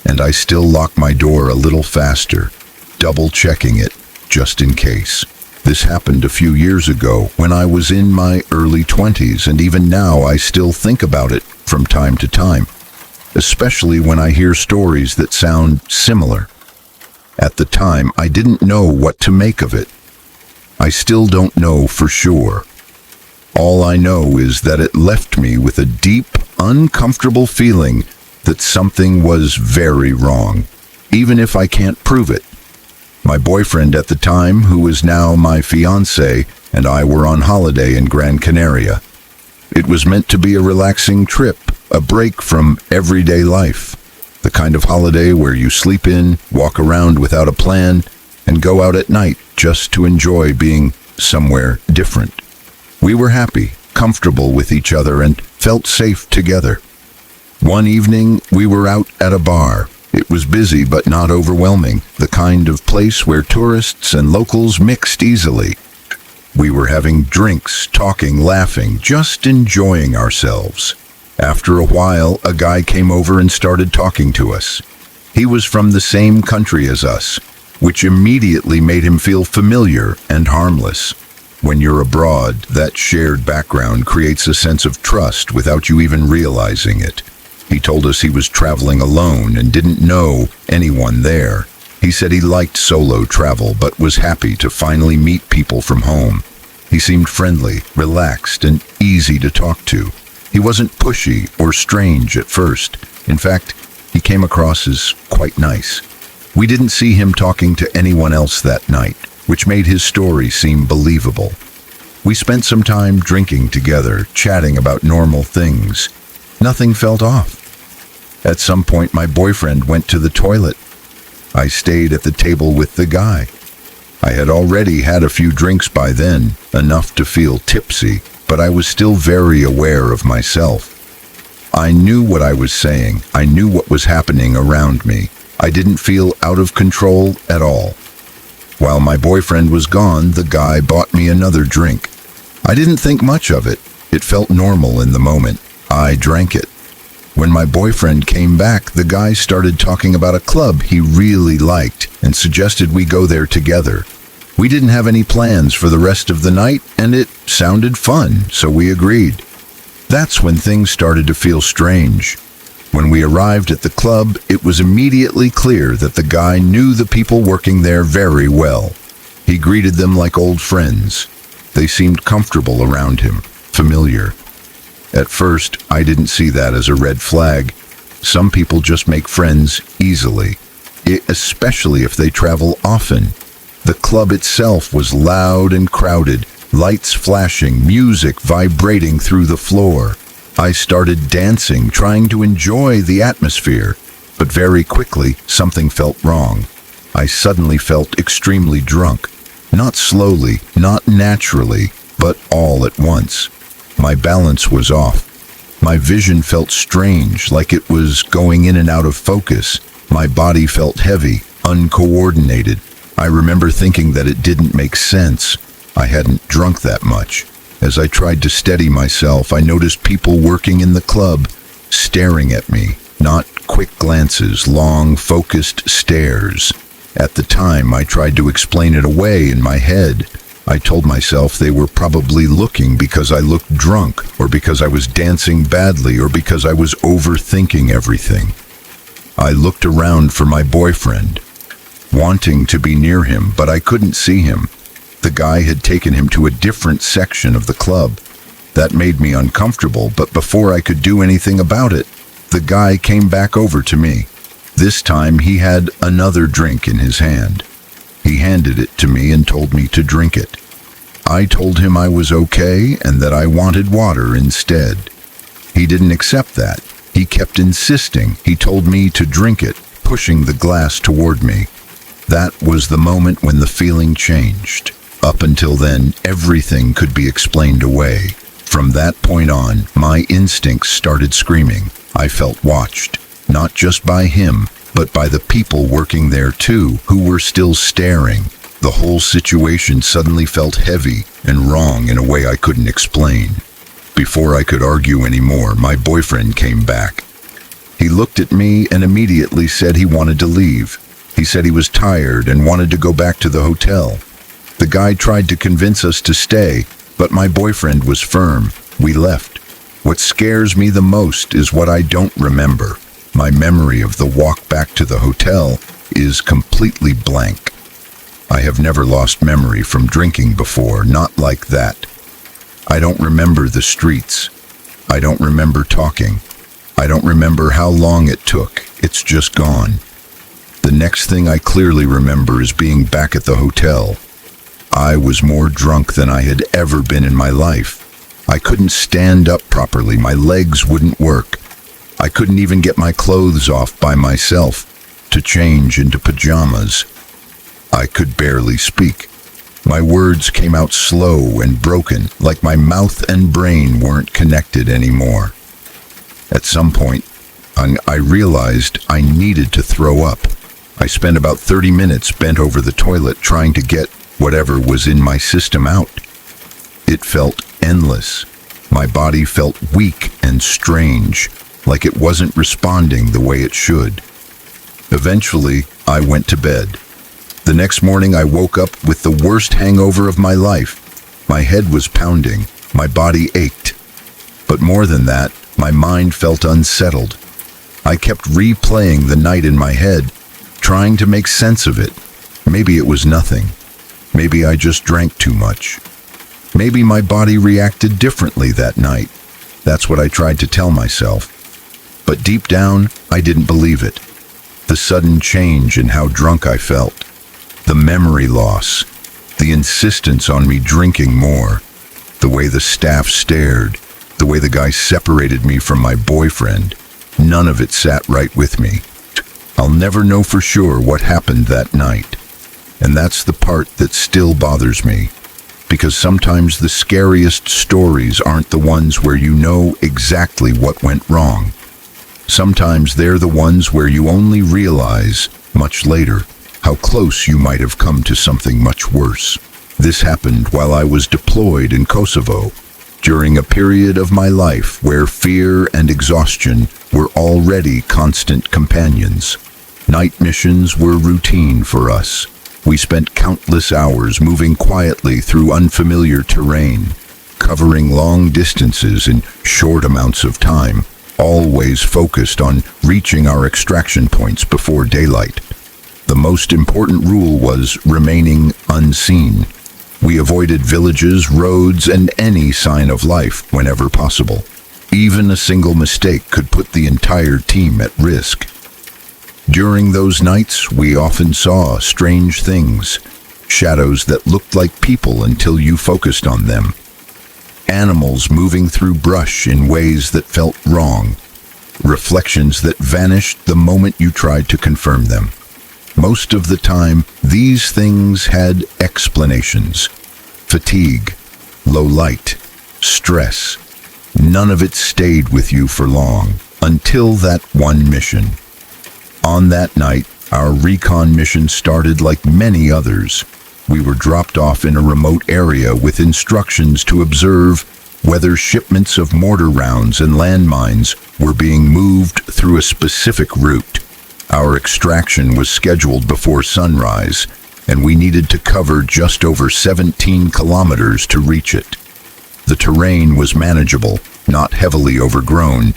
And I still lock my door a little faster, double-checking it, just in case. This happened a few years ago when I was in my early 20s, and even now I still think about it from time to time, especially when I hear stories that sound similar. At the time, I didn't know what to make of it. I still don't know for sure. All I know is that it left me with a deep, uncomfortable feeling that something was very wrong, even if I can't prove it. My boyfriend at the time, who is now my fiancé, and I were on holiday in Gran Canaria. It was meant to be a relaxing trip, a break from everyday life. The kind of holiday where you sleep in, walk around without a plan, and go out at night just to enjoy being somewhere different. We were happy, comfortable with each other, and felt safe together. One evening, we were out at a bar. It was busy but not overwhelming, the kind of place where tourists and locals mixed easily. We were having drinks, talking, laughing, just enjoying ourselves. After a while, a guy came over and started talking to us. He was from the same country as us, which immediately made him feel familiar and harmless. When you're abroad, that shared background creates a sense of trust without you even realizing it. He told us he was traveling alone and didn't know anyone there. He said he liked solo travel but was happy to finally meet people from home. He seemed friendly, relaxed, and easy to talk to. He wasn't pushy or strange at first. In fact, he came across as quite nice. We didn't see him talking to anyone else that night, which made his story seem believable. We spent some time drinking together, chatting about normal things. Nothing felt off. At some point, my boyfriend went to the toilet. I stayed at the table with the guy. I had already had a few drinks by then, enough to feel tipsy, but I was still very aware of myself. I knew what I was saying. I knew what was happening around me. I didn't feel out of control at all. While my boyfriend was gone, the guy bought me another drink. I didn't think much of it. It felt normal in the moment. I drank it. When my boyfriend came back, the guy started talking about a club he really liked and suggested we go there together. We didn't have any plans for the rest of the night, and it sounded fun, so we agreed. That's when things started to feel strange. When we arrived at the club, it was immediately clear that the guy knew the people working there very well. He greeted them like old friends. They seemed comfortable around him, familiar. At first, I didn't see that as a red flag. Some people just make friends easily, especially if they travel often. The club itself was loud and crowded, lights flashing, music vibrating through the floor. I started dancing, trying to enjoy the atmosphere, but very quickly, something felt wrong. I suddenly felt extremely drunk. Not slowly, not naturally, but all at once. My balance was off. My vision felt strange, like it was going in and out of focus. My body felt heavy, uncoordinated. I remember thinking that it didn't make sense. I hadn't drunk that much. As I tried to steady myself, I noticed people working in the club, staring at me. Not quick glances, long, focused stares. At the time, I tried to explain it away in my head. I told myself they were probably looking because I looked drunk, or because I was dancing badly, or because I was overthinking everything. I looked around for my boyfriend, wanting to be near him, but I couldn't see him. The guy had taken him to a different section of the club. That made me uncomfortable, but before I could do anything about it, the guy came back over to me. This time he had another drink in his hand. He handed it to me and told me to drink it. I told him I was okay and that I wanted water instead. He didn't accept that. He kept insisting. He told me to drink it, pushing the glass toward me. That was the moment when the feeling changed. Up until then, everything could be explained away. From that point on, my instincts started screaming. I felt watched, not just by him, but by the people working there too, who were still staring. The whole situation suddenly felt heavy and wrong in a way I couldn't explain. Before I could argue anymore, my boyfriend came back. He looked at me and immediately said he wanted to leave. He said he was tired and wanted to go back to the hotel. The guy tried to convince us to stay, but my boyfriend was firm. We left. What scares me the most is what I don't remember. My memory of the walk back to the hotel is completely blank. I have never lost memory from drinking before, not like that. I don't remember the streets. I don't remember talking. I don't remember how long it took. It's just gone. The next thing I clearly remember is being back at the hotel. I was more drunk than I had ever been in my life. I couldn't stand up properly. My legs wouldn't work. I couldn't even get my clothes off by myself to change into pajamas. I could barely speak. My words came out slow and broken, like my mouth and brain weren't connected anymore. At some point, I realized I needed to throw up. I spent about 30 minutes bent over the toilet trying to get whatever was in my system out. It felt endless. My body felt weak and strange, like it wasn't responding the way it should. Eventually, I went to bed. The next morning, I woke up with the worst hangover of my life. My head was pounding, my body ached. But more than that, my mind felt unsettled. I kept replaying the night in my head, trying to make sense of it. Maybe it was nothing. Maybe I just drank too much. Maybe my body reacted differently that night. That's what I tried to tell myself. But deep down, I didn't believe it. The sudden change in how drunk I felt, the memory loss, the insistence on me drinking more, the way the staff stared, The way the guy separated me from my boyfriend, none of it sat right with me. I'll never know for sure what happened that night. And that's the part that still bothers me. Because sometimes the scariest stories aren't the ones where you know exactly what went wrong. Sometimes they're the ones where you only realize, much later, how close you might have come to something much worse. This happened while I was deployed in Kosovo, during a period of my life where fear and exhaustion were already constant companions. Night missions were routine for us. We spent countless hours moving quietly through unfamiliar terrain, covering long distances in short amounts of time, always focused on reaching our extraction points before daylight. The most important rule was remaining unseen. We avoided villages, roads, and any sign of life whenever possible. Even a single mistake could put the entire team at risk. During those nights, we often saw strange things, shadows that looked like people until you focused on them. Animals moving through brush in ways that felt wrong, reflections that vanished the moment you tried to confirm them. Most of the time, these things had explanations. Fatigue, low light, stress. None of it stayed with you for long, until that one mission. On that night, our recon mission started like many others. We were dropped off in a remote area with instructions to observe whether shipments of mortar rounds and landmines were being moved through a specific route. Our extraction was scheduled before sunrise, and we needed to cover just over 17 kilometers to reach it. The terrain was manageable, not heavily overgrown,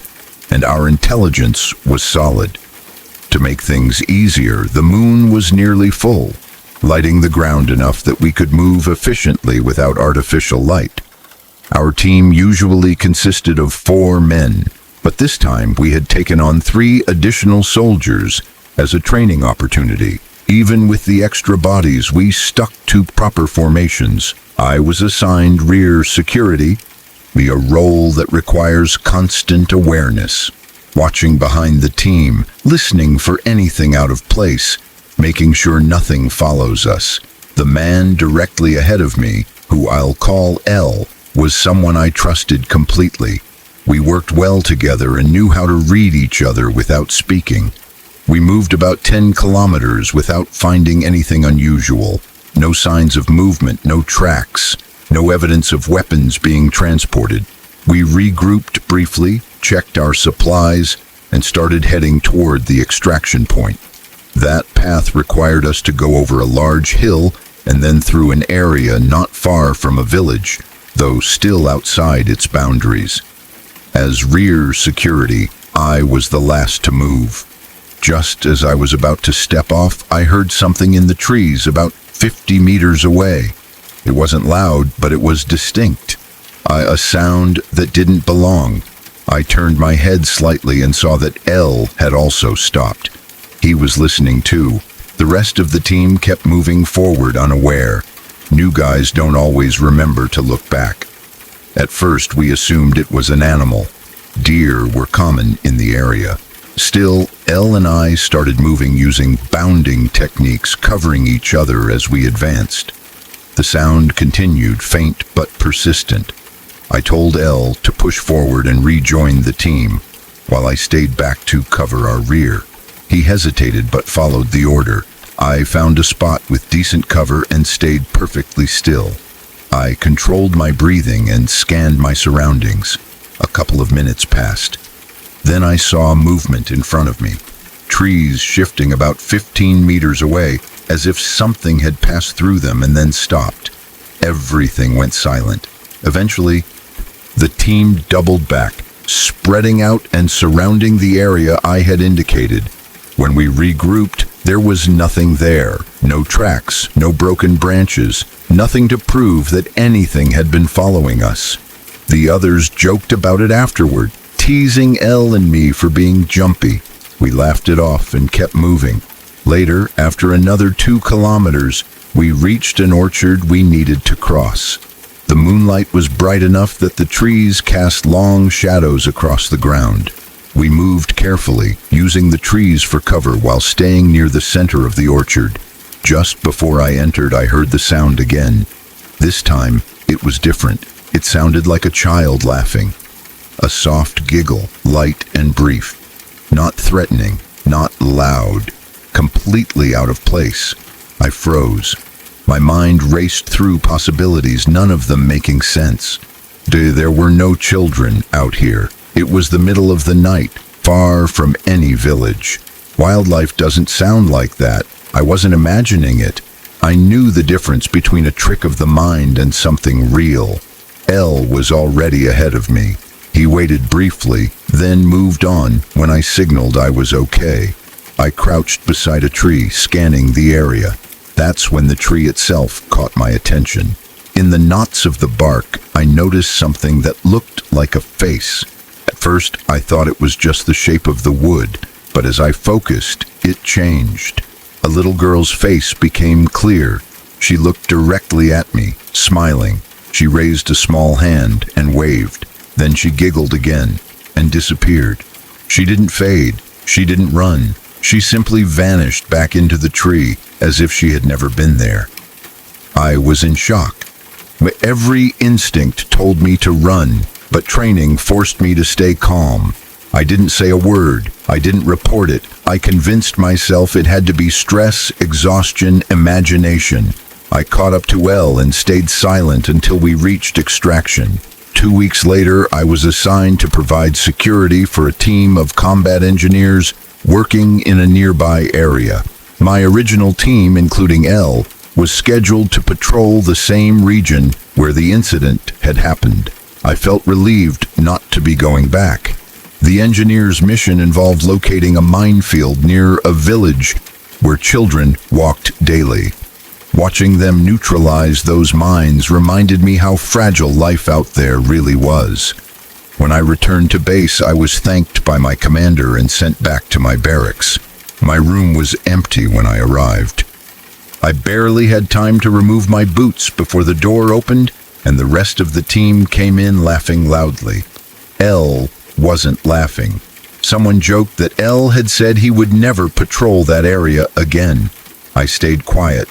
and our intelligence was solid. To make things easier, the moon was nearly full, lighting the ground enough that we could move efficiently without artificial light. Our team usually consisted of 4 men, but this time we had taken on 3 additional soldiers as a training opportunity. Even with the extra bodies, we stuck to proper formations. I was assigned rear security, a role that requires constant awareness. Watching behind the team, listening for anything out of place, making sure nothing follows us. The man directly ahead of me, who I'll call L, was someone I trusted completely. We worked well together and knew how to read each other without speaking. We moved about 10 kilometers without finding anything unusual. No signs of movement, no tracks, no evidence of weapons being transported. We regrouped briefly, checked our supplies, and started heading toward the extraction point. That path required us to go over a large hill and then through an area not far from a village, though still outside its boundaries. As rear security, I was the last to move. Just as I was about to step off, I heard something in the trees about 50 meters away. It wasn't loud, but it was distinct. A sound that didn't belong. I turned my head slightly and saw that L had also stopped. He was listening too. The rest of the team kept moving forward unaware. New guys don't always remember to look back. At first, we assumed it was an animal. Deer were common in the area. Still, Elle and I started moving using bounding techniques, covering each other as we advanced. The sound continued, faint but persistent. I told Elle to push forward and rejoin the team, while I stayed back to cover our rear. He hesitated but followed the order. I found a spot with decent cover and stayed perfectly still. I controlled my breathing and scanned my surroundings. A couple of minutes passed. Then I saw movement in front of me. Trees shifting about 15 meters away, as if something had passed through them and then stopped. Everything went silent. Eventually, the team doubled back, spreading out and surrounding the area I had indicated. When we regrouped, there was nothing there. No tracks, no broken branches, nothing to prove that anything had been following us. The others joked about it afterward, teasing Elle and me for being jumpy. We laughed it off and kept moving. Later, after another 2 kilometers, we reached an orchard we needed to cross. The moonlight was bright enough that the trees cast long shadows across the ground. We moved carefully, using the trees for cover while staying near the center of the orchard. Just before I entered, I heard the sound again. This time, it was different. It sounded like a child laughing. A soft giggle, light and brief. Not threatening, not loud, completely out of place. I froze. My mind raced through possibilities, none of them making sense. There were no children out here. It was the middle of the night, far from any village. Wildlife doesn't sound like that. I wasn't imagining it. I knew the difference between a trick of the mind and something real. L was already ahead of me. He waited briefly, then moved on when I signaled I was okay. I crouched beside a tree, scanning the area. That's when the tree itself caught my attention. In the knots of the bark, I noticed something that looked like a face. At first, I thought it was just the shape of the wood, but as I focused, it changed. A little girl's face became clear. She looked directly at me, smiling. She raised a small hand and waved. Then she giggled again and disappeared. She didn't fade. She didn't run. She simply vanished back into the tree as if she had never been there. I was in shock. Every instinct told me to run, but training forced me to stay calm. I didn't say a word. I didn't report it. I convinced myself it had to be stress, exhaustion, imagination. I caught up to L and stayed silent until we reached extraction. 2 weeks later, I was assigned to provide security for a team of combat engineers working in a nearby area. My original team, including L, was scheduled to patrol the same region where the incident had happened. I felt relieved not to be going back. The engineers' mission involved locating a minefield near a village where children walked daily. Watching them neutralize those mines reminded me how fragile life out there really was. When I returned to base, I was thanked by my commander and sent back to my barracks. My room was empty when I arrived. I barely had time to remove my boots before the door opened and the rest of the team came in laughing loudly. L wasn't laughing. Someone joked that L had said he would never patrol that area again. I stayed quiet.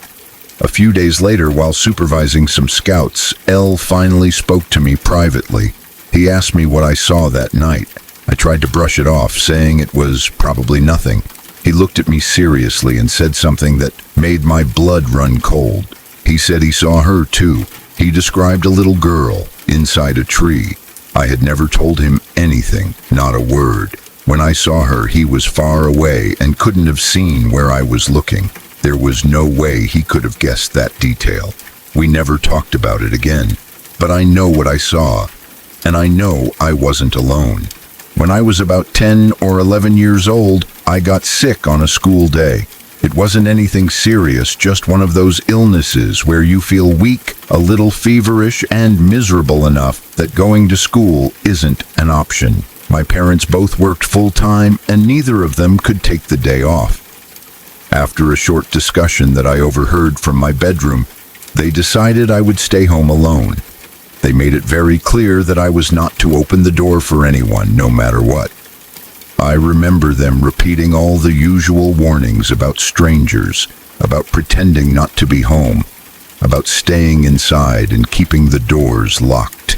A few days later, while supervising some scouts, L finally spoke to me privately. He asked me what I saw that night. I tried to brush it off, saying it was probably nothing. He looked at me seriously and said something that made my blood run cold. He said he saw her too. He described a little girl inside a tree. I had never told him anything, not a word. When I saw her, he was far away and couldn't have seen where I was looking. There was no way he could have guessed that detail. We never talked about it again. But I know what I saw, and I know I wasn't alone. When I was about 10 or 11 years old, I got sick on a school day. It wasn't anything serious, just one of those illnesses where you feel weak, a little feverish, and miserable enough that going to school isn't an option. My parents both worked full-time, and neither of them could take the day off. After a short discussion that I overheard from my bedroom, they decided I would stay home alone. They made it very clear that I was not to open the door for anyone, no matter what. I remember them repeating all the usual warnings about strangers, about pretending not to be home, about staying inside and keeping the doors locked.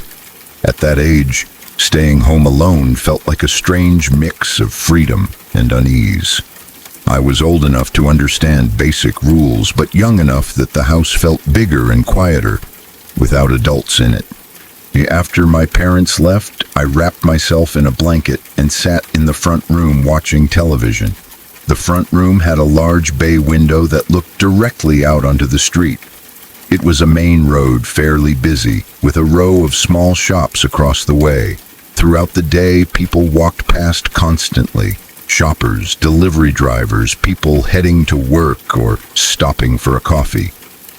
At that age, staying home alone felt like a strange mix of freedom and unease. I was old enough to understand basic rules, but young enough that the house felt bigger and quieter, without adults in it. After my parents left, I wrapped myself in a blanket and sat in the front room watching television. The front room had a large bay window that looked directly out onto the street. It was a main road, fairly busy, with a row of small shops across the way. Throughout the day, people walked past constantly. Shoppers, delivery drivers, people heading to work or stopping for a coffee.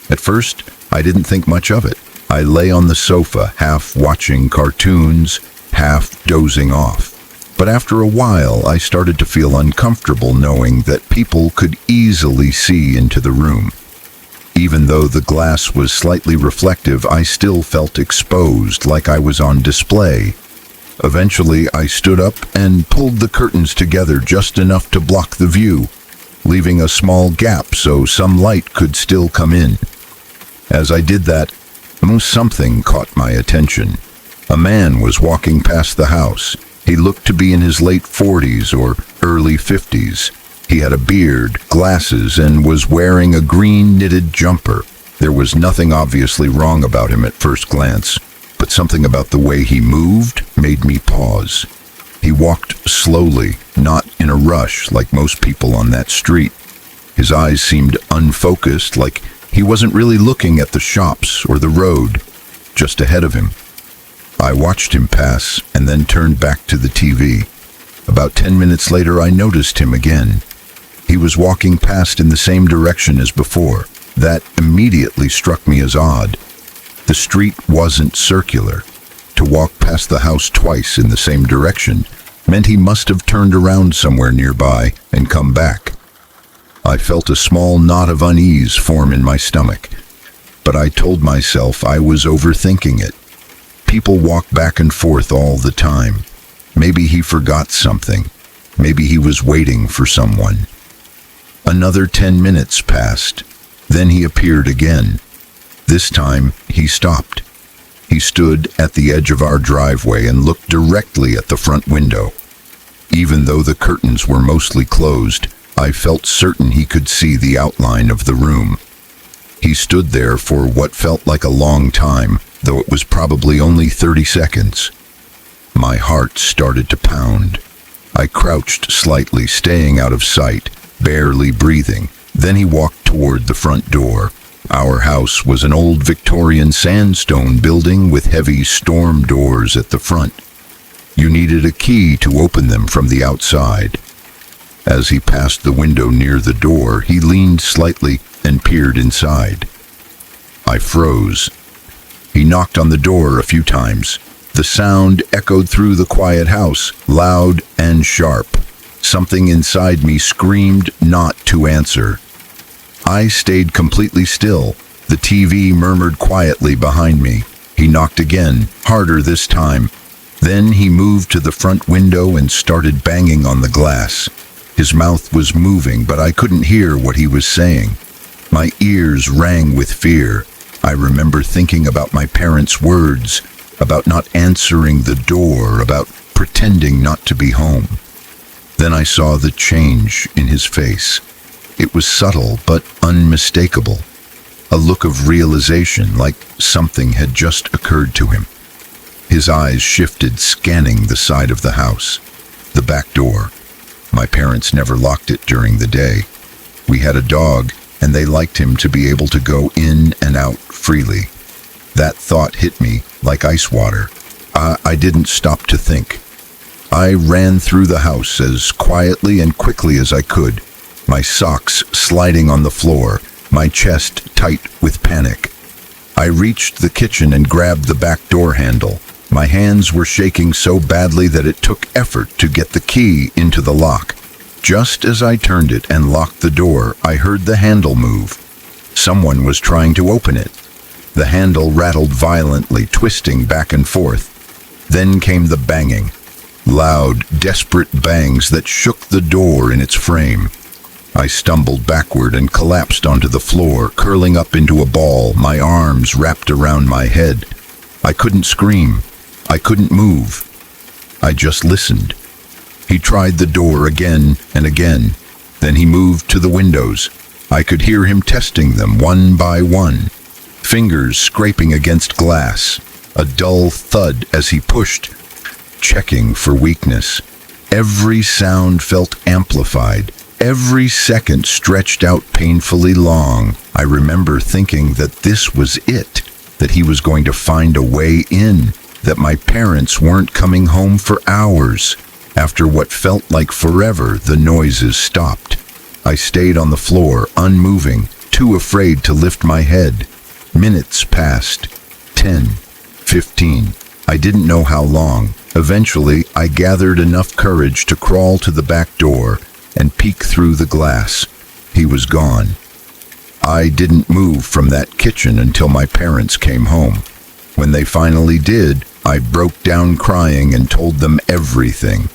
At first, I didn't think much of it. I lay on the sofa, half watching cartoons, half dozing off. But after a while, I started to feel uncomfortable knowing that people could easily see into the room. Even though the glass was slightly reflective, I still felt exposed, like I was on display. Eventually, I stood up and pulled the curtains together just enough to block the view, leaving a small gap so some light could still come in. As I did that, something caught my attention. A man was walking past the house. He looked to be in his late 40s or early 50s. He had a beard, glasses, and was wearing a green knitted jumper. There was nothing obviously wrong about him at first glance, but something about the way he moved made me pause. He walked slowly, not in a rush like most people on that street. His eyes seemed unfocused, like he wasn't really looking at the shops or the road just ahead of him. I watched him pass and then turned back to the TV. About 10 minutes later, I noticed him again. He was walking past in the same direction as before. That immediately struck me as odd. The street wasn't circular. To walk past the house twice in the same direction meant he must have turned around somewhere nearby and come back. I felt a small knot of unease form in my stomach, but I told myself I was overthinking it. People walk back and forth all the time. Maybe he forgot something. Maybe he was waiting for someone. Another 10 minutes passed. Then he appeared again. This time, he stopped. He stood at the edge of our driveway and looked directly at the front window. Even though the curtains were mostly closed, I felt certain he could see the outline of the room. He stood there for what felt like a long time, though it was probably only 30 seconds. My heart started to pound. I crouched slightly, staying out of sight, barely breathing. Then he walked toward the front door. Our house was an old Victorian sandstone building with heavy storm doors at the front. You needed a key to open them from the outside. As he passed the window near the door, he leaned slightly and peered inside. I froze. He knocked on the door a few times. The sound echoed through the quiet house, loud and sharp. Something inside me screamed not to answer. I stayed completely still. The TV murmured quietly behind me. He knocked again, harder this time. Then he moved to the front window and started banging on the glass. His mouth was moving, but I couldn't hear what he was saying. My ears rang with fear. I remember thinking about my parents' words, about not answering the door, about pretending not to be home. Then I saw the change in his face. It was subtle but unmistakable. A look of realization, like something had just occurred to him. His eyes shifted, scanning the side of the house. The back door. My parents never locked it during the day. We had a dog, and they liked him to be able to go in and out freely. That thought hit me like ice water. I didn't stop to think. I ran through the house as quietly and quickly as I could, my socks sliding on the floor, my chest tight with panic. I reached the kitchen and grabbed the back door handle. My hands were shaking so badly that it took effort to get the key into the lock. Just as I turned it and locked the door, I heard the handle move. Someone was trying to open it. The handle rattled violently, twisting back and forth. Then came the banging. Loud, desperate bangs that shook the door in its frame. I stumbled backward and collapsed onto the floor, curling up into a ball, my arms wrapped around my head. I couldn't scream. I couldn't move. I just listened. He tried the door again and again. Then he moved to the windows. I could hear him testing them one by one, fingers scraping against glass, a dull thud as he pushed, checking for weakness. Every sound felt amplified. Every second stretched out painfully long. I remember thinking that this was it, that he was going to find a way in, that my parents weren't coming home for hours. After what felt like forever, the noises stopped. I stayed on the floor, unmoving, too afraid to lift my head. Minutes passed. 10, 15. I didn't know how long. Eventually, I gathered enough courage to crawl to the back door and peek through the glass. He was gone. I didn't move from that kitchen until my parents came home. When they finally did, I broke down crying and told them everything.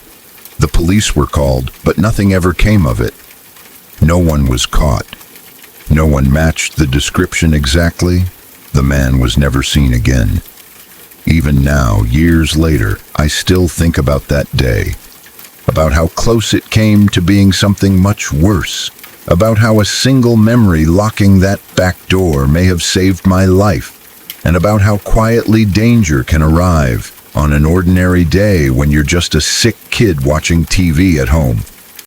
The police were called, but nothing ever came of it. No one was caught. No one matched the description exactly. The man was never seen again. Even now, years later, I still think about that day. About how close it came to being something much worse. About how a single memory locking that back door may have saved my life. And about how quietly danger can arrive on an ordinary day when you're just a sick kid watching TV at home.